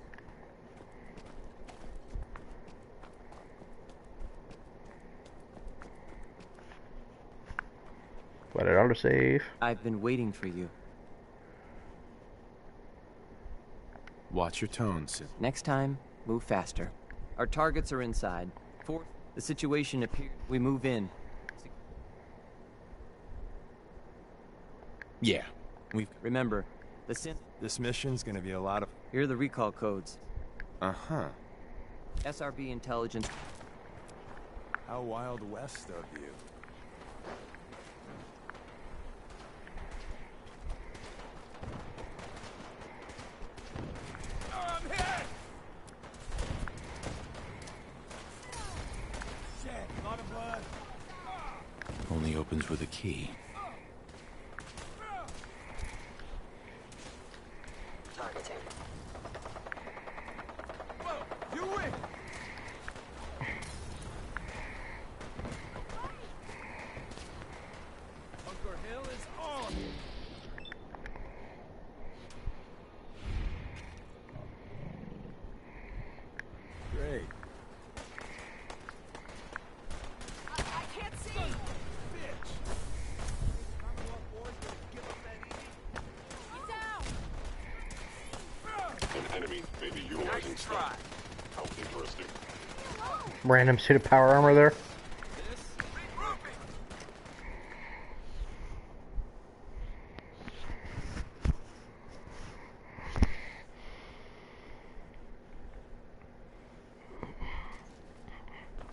Let it autosave. I've been waiting for you. Watch your tone, Sid. Next time, move faster. Our targets are inside. Fourth, the situation appears. We move in. Yeah. Remember, the synth. This mission's gonna be a lot of... Here are the recall codes. Uh-huh. SRB intelligence. How Wild West of you. the key. Targeting. You win! Bunker Hill is on! Great. I can't see! Bitch! Commonwealth boys gonna give up that easy? He's down! An enemy may be utilizing stealth. How interesting. Random suit of power armor there.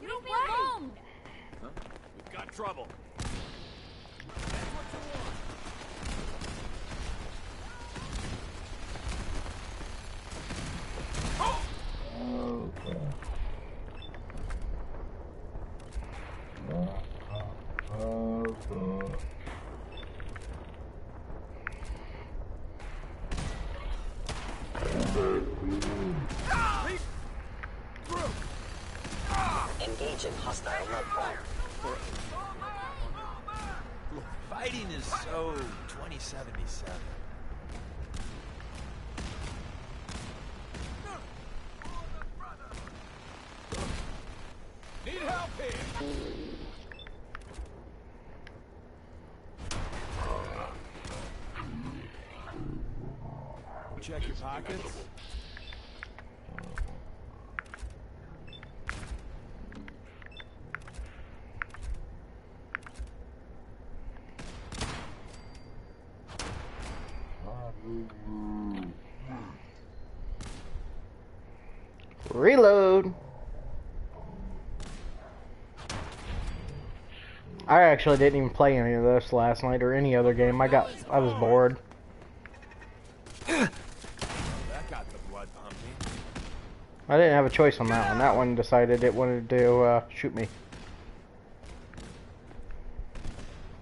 Leave me alone! We've got trouble. That's what you want. Engaging hostile love fire. Fighting is so 2077. Need help here! Check your pockets. Reload. I actually didn't even play any of this last night or any other game. I was bored. That got the blood pumping. I didn't have a choice on that one. That one decided it wanted to shoot me.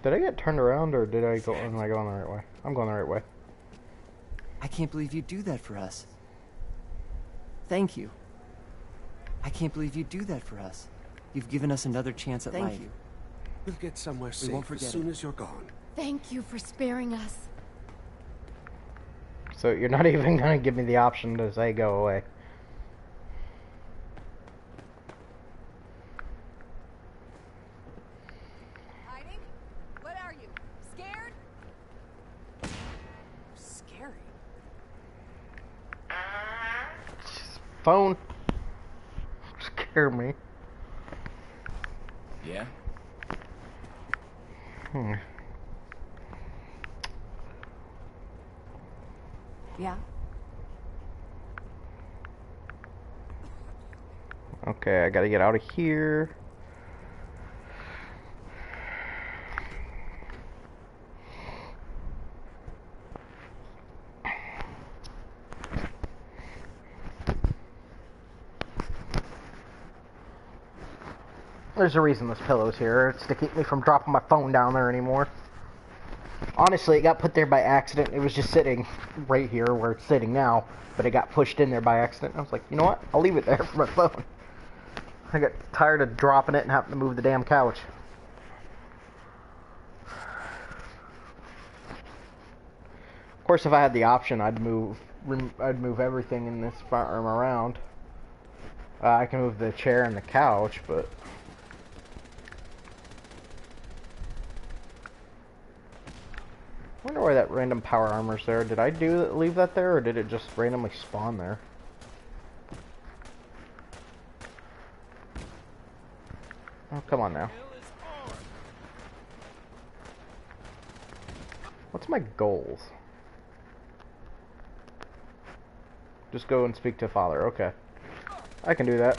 Did I get turned around or did I go? Am I going the right way? I'm going the right way. I can't believe you do that for us. Thank you. I can't believe you do that for us. You've given us another chance at life. Thank you. We'll get somewhere safe won't as forget soon it. as you're gone. Thank you for sparing us. So you're not even gonna give me the option to say go away. Hiding? What are you? Scared? Scary. Phone. Scare me. Yeah? Yeah. Okay, I gotta get out of here. There's a reason this pillow's here. It's to keep me from dropping my phone down there anymore. Honestly, it got put there by accident. It was just sitting right here where it's sitting now, but it got pushed in there by accident. I was like, you know what? I'll leave it there for my phone. I got tired of dropping it and having to move the damn couch. Of course, if I had the option, I'd move everything in this farm around. I can move the chair and the couch, but I wonder why that random power armor's there. Did I leave that there, or did it just randomly spawn there? Oh, come on now. What's my goals? Just go and speak to Father. Okay. I can do that.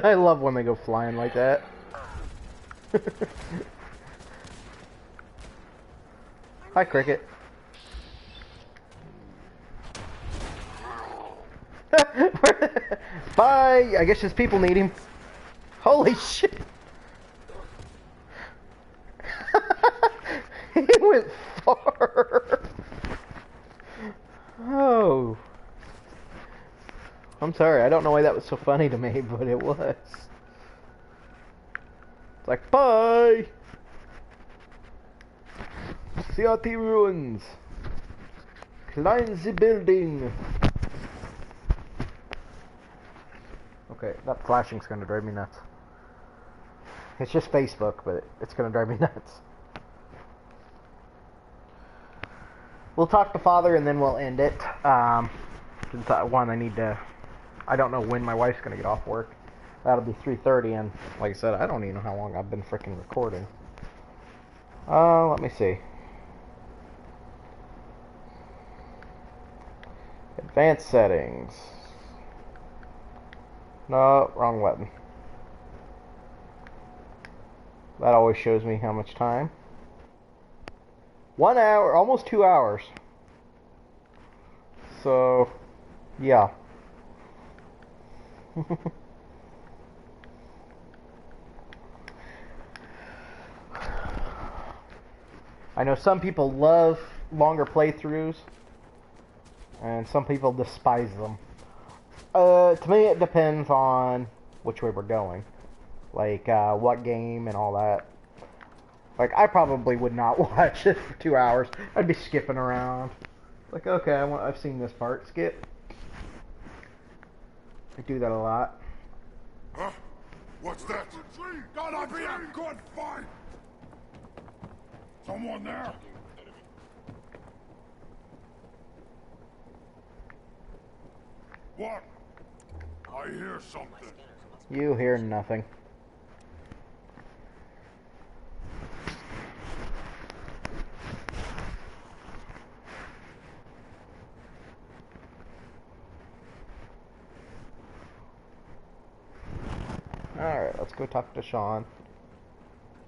I love when they go flying like that. Hi, Cricket. Bye! I guess his people need him. Holy shit! He went far! Oh. I'm sorry, I don't know why that was so funny to me, but it was. It's like, bye! CRT ruins. Climb the building. Okay, that flashing's gonna drive me nuts. It's just Facebook, but it's gonna drive me nuts. We'll talk to Father and then we'll end it. Since I need to... I don't know when my wife's gonna get off work. That'll be 3:30, and like I said, I don't even know how long I've been freaking recording. Let me see. Advanced settings. No, wrong button. That always shows me how much time. 1 hour, almost 2 hours. So, yeah. I know some people love longer playthroughs, and some people despise them. To me, it depends on which way we're going. Like, what game and all that. Like, I probably would not watch it for 2 hours. I'd be skipping around. Like, okay, I've seen this part. Skip. I do that a lot. Huh? What's that? Gonna be a good fight! Someone there? What? I hear something. You hear nothing. Alright, let's go talk to Sean,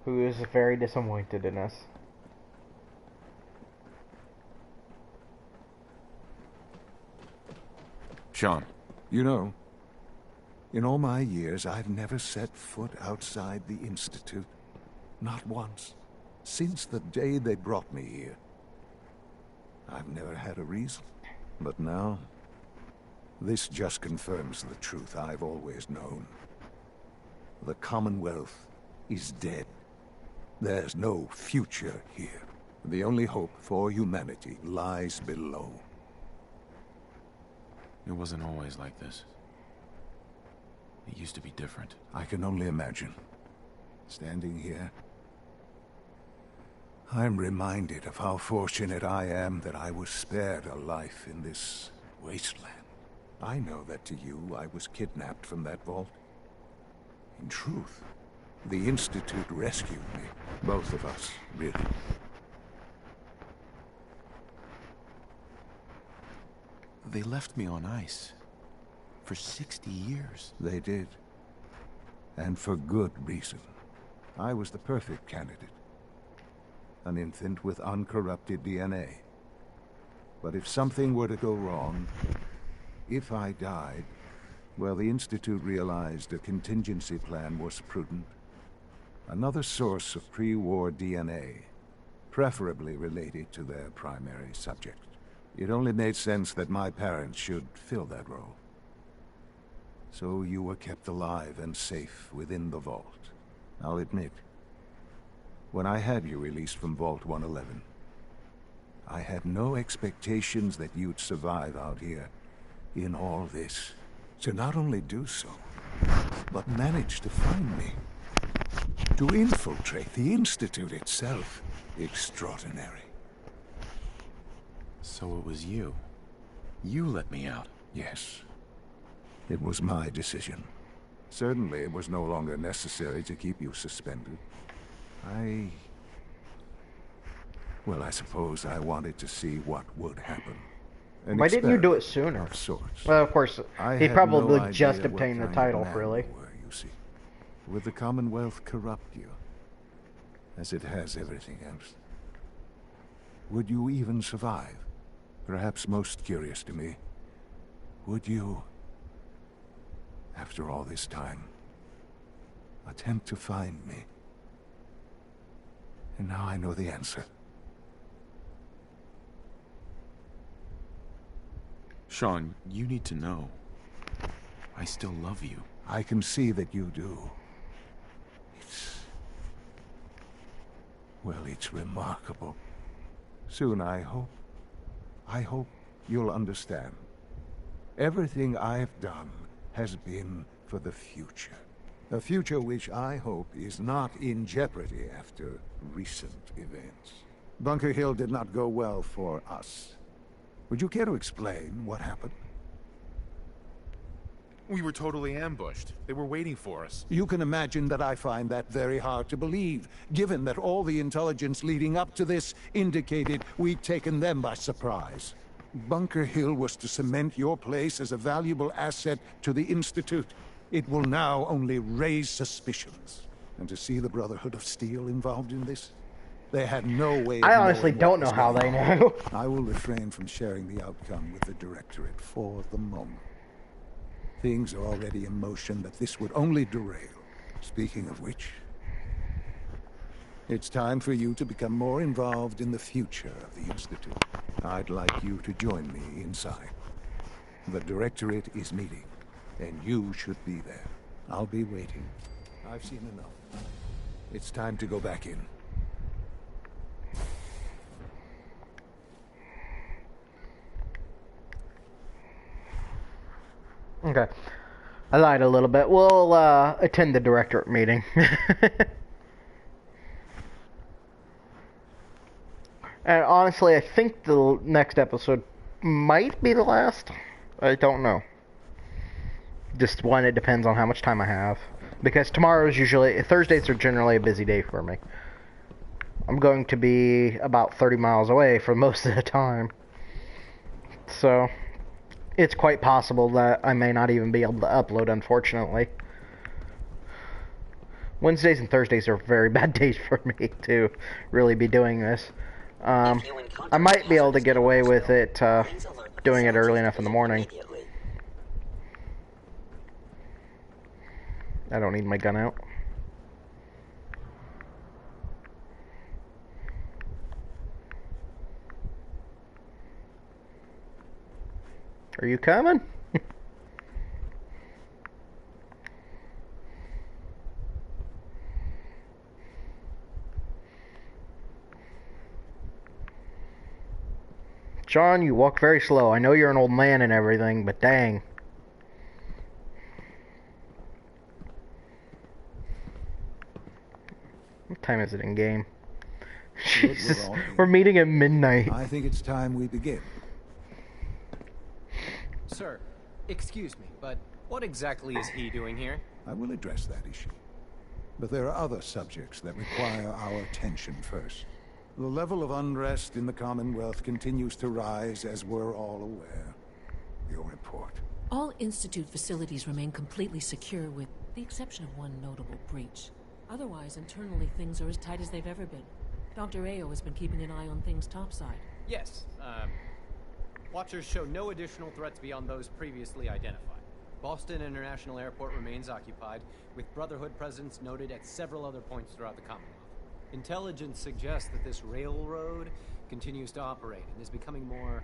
who is very disappointed in us. Sean. You know, in all my years, I've never set foot outside the Institute. Not once. Since the day they brought me here. I've never had a reason. But now, this just confirms the truth I've always known. The Commonwealth is dead. There's no future here. The only hope for humanity lies below. It wasn't always like this. It used to be different. I can only imagine. Standing here, I'm reminded of how fortunate I am that I was spared a life in this wasteland. I know that to you, I was kidnapped from that vault. In truth, the Institute rescued me. Both of us, really. They left me on ice. For 60 years. They did. And for good reason. I was the perfect candidate. An infant with uncorrupted DNA. But if something were to go wrong, if I died, well, the Institute realized a contingency plan was prudent. Another source of pre-war DNA, preferably related to their primary subject. It only made sense that my parents should fill that role. So you were kept alive and safe within the vault. I'll admit, when I had you released from Vault 111, I had no expectations that you'd survive out here in all this. To not only do so, but manage to find me. To infiltrate the Institute itself. Extraordinary. So it was you. You let me out. Yes. It was my decision. Certainly it was no longer necessary to keep you suspended. Well, I suppose I wanted to see what would happen. Why didn't you do it sooner? Of sorts. Well, of course, he probably just obtained the title, really. You see. Would the Commonwealth corrupt you? As it has everything else. Would you even survive? Perhaps most curious to me, would you after all this time. Attempt to find me. And now I know the answer. Sean, you need to know. I still love you. I can see that you do. Well, it's remarkable. Soon, I hope you'll understand. Everything I've done has been for the future. A future which I hope is not in jeopardy after recent events. Bunker Hill did not go well for us. Would you care to explain what happened? We were totally ambushed. They were waiting for us. You can imagine that I find that very hard to believe, given that all the intelligence leading up to this indicated we'd taken them by surprise. Bunker Hill was to cement your place as a valuable asset to the Institute. It will now only raise suspicions. And to see the Brotherhood of Steel involved in this? They had no way of I honestly knowing don't what know was how going they on. know. I will refrain from sharing the outcome with the Directorate for the moment. Things are already in motion that this would only derail. Speaking of which, it's time for you to become more involved in the future of the Institute. I'd like you to join me inside. The Directorate is meeting, and you should be there. I'll be waiting. I've seen enough. It's time to go back in. Okay. I lied a little bit. We'll attend the directorate meeting. And honestly, I think the next episode might be the last. I don't know. Just one, it depends on how much time I have. Because Thursdays are generally a busy day for me. I'm going to be about 30 miles away for most of the time. So, it's quite possible that I may not even be able to upload, unfortunately. Wednesdays and Thursdays are very bad days for me to really be doing this. I might be able to get away with it, doing it early enough in the morning. I don't need my gun out. Are you coming? John, you walk very slow. I know you're an old man and everything, but dang. What time is it in game? Jesus, we're meeting at midnight. I think it's time we begin. Sir, excuse me, but what exactly is he doing here? I will address that issue. But there are other subjects that require our attention first. The level of unrest in the Commonwealth continues to rise, as we're all aware. Your report. All Institute facilities remain completely secure, with the exception of one notable breach. Otherwise, internally, things are as tight as they've ever been. Dr. Ayo has been keeping an eye on things topside. Yes, Watchers show no additional threats beyond those previously identified. Boston International Airport remains occupied, with Brotherhood presence noted at several other points throughout the Commonwealth. Intelligence suggests that this railroad continues to operate and is becoming more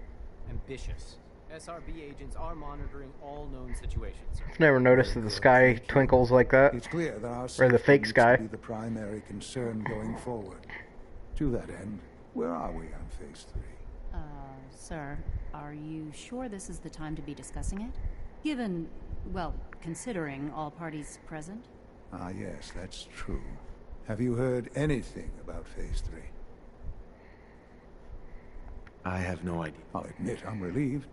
ambitious. SRB agents are monitoring all known situations, sir. I've never noticed that the sky twinkles like that. It's clear that our or the fake sky. To be the primary concern going forward. To that end, where are we on Phase 3? Sir, are you sure this is the time to be discussing it? Given, well, considering all parties present? Ah, yes, that's true. Have you heard anything about Phase 3? I have no idea. I'll admit I'm relieved.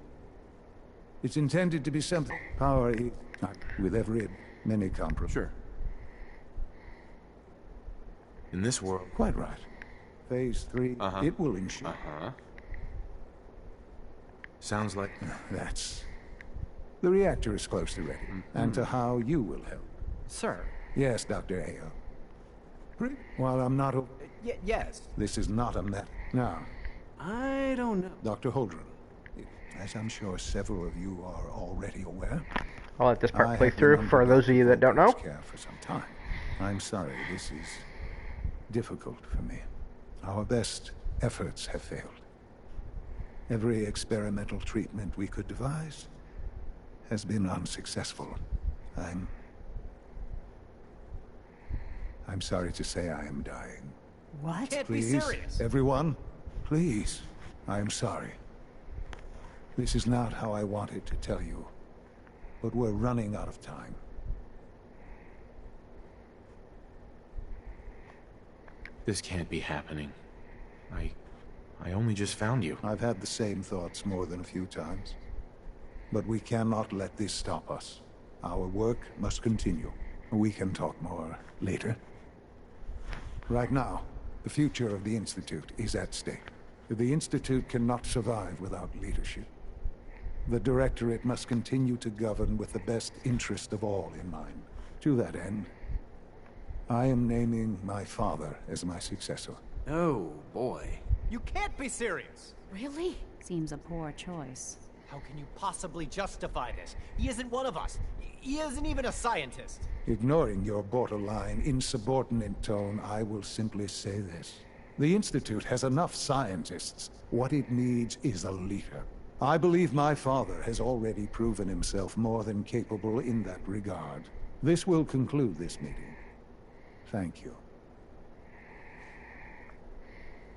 It's intended to be something. Power is, with every many compromises. Sure. In this world. Quite right. Phase 3, it will ensure. Sounds like... That's... The reactor is close to ready. And to how you will help. Sir. Yes, Dr. Ayo. While I'm not... Yes. This is not a matter. Now... I don't know. Dr. Holdren, as I'm sure several of you are already aware, I'll let this part I play have been through under for those of you that don't know. Dr. care for some time. I'm sorry, this is difficult for me. Our best efforts have failed. Every experimental treatment we could devise has been unsuccessful. I'm sorry to say I am dying. What? Can't Please, be serious. everyone, please. I am sorry. This is not how I wanted to tell you, but we're running out of time. This can't be happening. I only just found you. I've had the same thoughts more than a few times. But we cannot let this stop us. Our work must continue. We can talk more later. Right now, the future of the Institute is at stake. The Institute cannot survive without leadership. The Directorate must continue to govern with the best interest of all in mind. To that end, I am naming my father as my successor. Oh, boy. You can't be serious! Really? Seems a poor choice. How can you possibly justify this? He isn't one of us. He isn't even a scientist. Ignoring your borderline, insubordinate tone, I will simply say this. The Institute has enough scientists. What it needs is a leader. I believe my father has already proven himself more than capable in that regard. This will conclude this meeting. Thank you.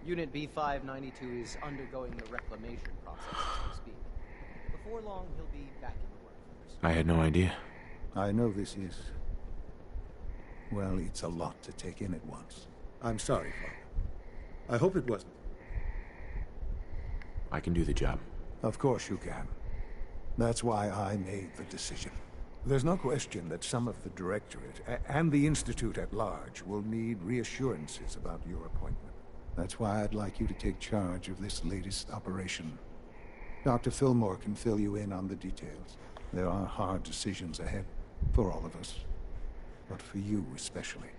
Unit B592 is undergoing the reclamation process as we speak. Before long, he'll be back in the workforce. I had no idea. I know this is... well, it's a lot to take in at once. I'm sorry, Father. I hope it wasn't. I can do the job. Of course you can. That's why I made the decision. There's no question that some of the Directorate and the Institute at large will need reassurances about your appointment. That's why I'd like you to take charge of this latest operation. Dr. Fillmore can fill you in on the details. There are hard decisions ahead for all of us, but for you especially.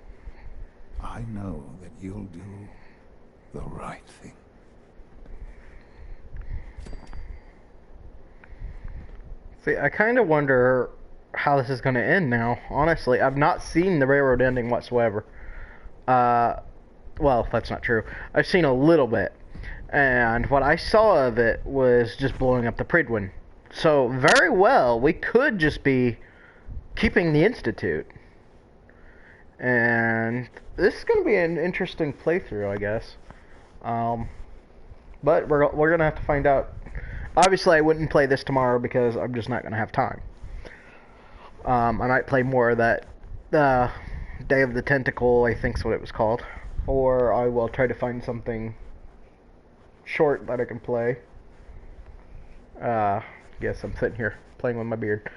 I know that you'll do the right thing. See, I kind of wonder how this is going to end now, honestly. I've not seen the railroad ending whatsoever. Well, that's not true. I've seen a little bit. And what I saw of it was just blowing up the Pridwin. So, very well, we could just be keeping the Institute. And this is going to be an interesting playthrough, I guess. But we're going to have to find out. Obviously, I wouldn't play this tomorrow because I'm just not going to have time. I might play more of that Day of the Tentacle, I think's what it was called. Or I will try to find something short that I can play. Yes, I'm sitting here playing with my beard.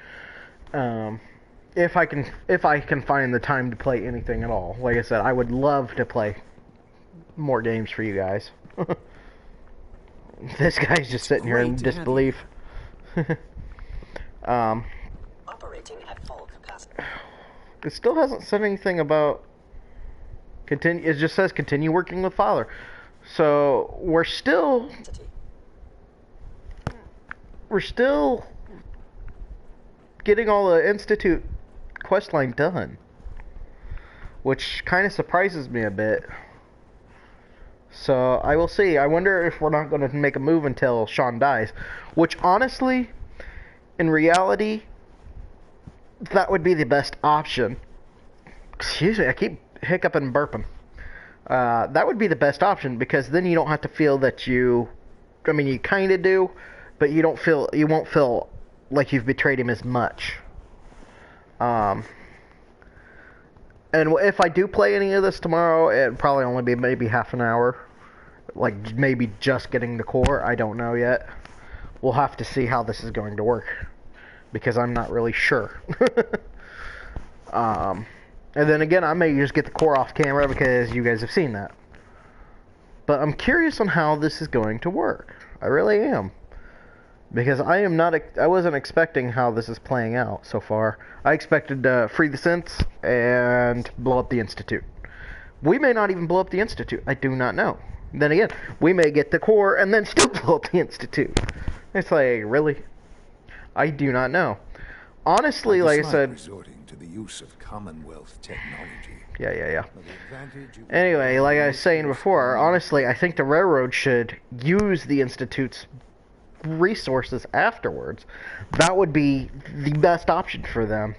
If I can find the time to play anything at all. Like I said, I would love to play more games for you guys. This guy's just sitting here in disbelief. Operating at full capacity. It still hasn't said anything about continue. It just says continue working with Father. So we're still getting all the Institute questline done, which kind of surprises me a bit. So I will see. I wonder if we're not going to make a move until Sean dies, which honestly, in reality, that would be the best option. Excuse me, I keep hiccuping and burping. That would be the best option because then you don't have to feel that you kind of do, but you won't feel like you've betrayed him as much. And if I do play any of this tomorrow, it'd probably only be maybe half an hour. Like, maybe just getting the core. I don't know yet. We'll have to see how this is going to work. Because I'm not really sure. And then again, I may just get the core off camera because you guys have seen that. But I'm curious on how this is going to work. I really am. Because I wasn't expecting how this is playing out so far. I expected to free the synths and blow up the Institute. We may not even blow up the Institute. I do not know. Then again, we may get the core and then still blow up the Institute. It's like, really? I do not know. honestly, like I said, resorting to the use of Commonwealth technology. Yeah. Anyway, like I was saying before, honestly, I think the railroad should use the Institute's resources afterwards. That would be the best option for them,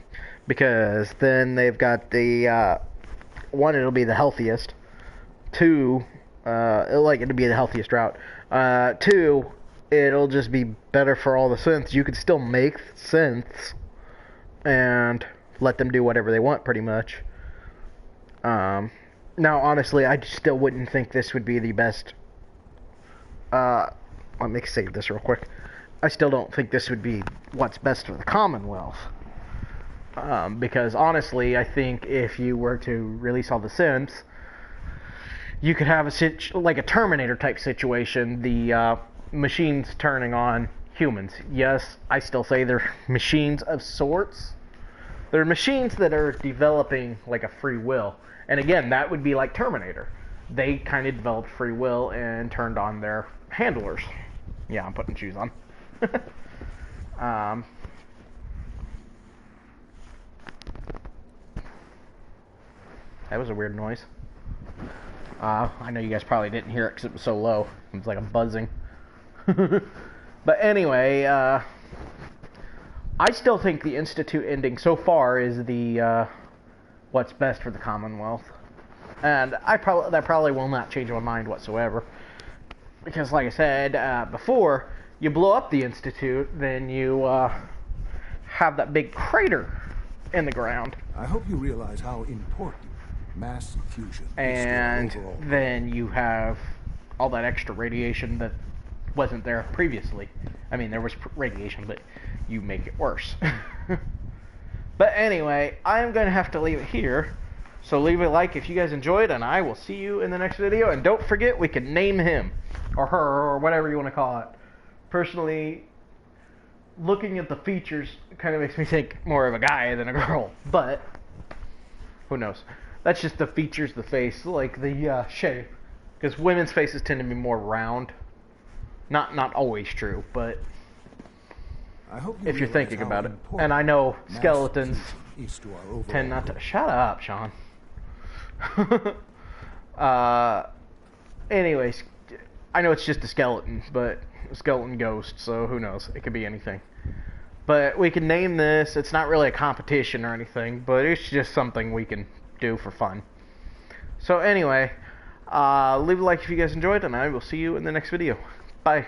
because then they've got the one, it'll be the healthiest. Two, it'll be the healthiest route. Two, it'll just be better for all the synths. You could still make synths and let them do whatever they want, pretty much. Now, honestly, I still wouldn't think this would be the best. Let me save this real quick. I still don't think this would be what's best for the Commonwealth. Because honestly, I think if you were to release all the synths, you could have like a Terminator type situation. The machines turning on humans. Yes, I still say they're machines of sorts. They're machines that are developing like a free will. And again, that would be like Terminator. They kind of developed free will and turned on their handlers. Yeah, I'm putting shoes on. That was a weird noise. I know you guys probably didn't hear it because it was so low. It was like a buzzing. But anyway, I still think the Institute ending so far is the what's best for the Commonwealth. And that probably will not change my mind whatsoever. Because like I said before, you blow up the Institute, then you have that big crater in the ground. I hope you realize how important mass fusion and is to our overall. Then you have all that extra radiation that wasn't there previously. I mean, there was radiation, but you make it worse. But anyway, I'm going to have to leave it here. So leave a like if you guys enjoyed, and I will see you in the next video. And don't forget, we can name him, or her, or whatever you want to call it. Personally, looking at the features kind of makes me think more of a guy than a girl. But, who knows? That's just the features, the face, like the shape. Because women's faces tend to be more round. Not always true, but if you're thinking about it. And I know skeletons tend not to... Shut up, Sean. Anyways, I know it's just a skeleton, but a skeleton ghost, so who knows? It could be anything. But we can name this. It's not really a competition or anything, but it's just something we can do for fun. So anyway, leave a like if you guys enjoyed, and I will see you in the next video. Bye.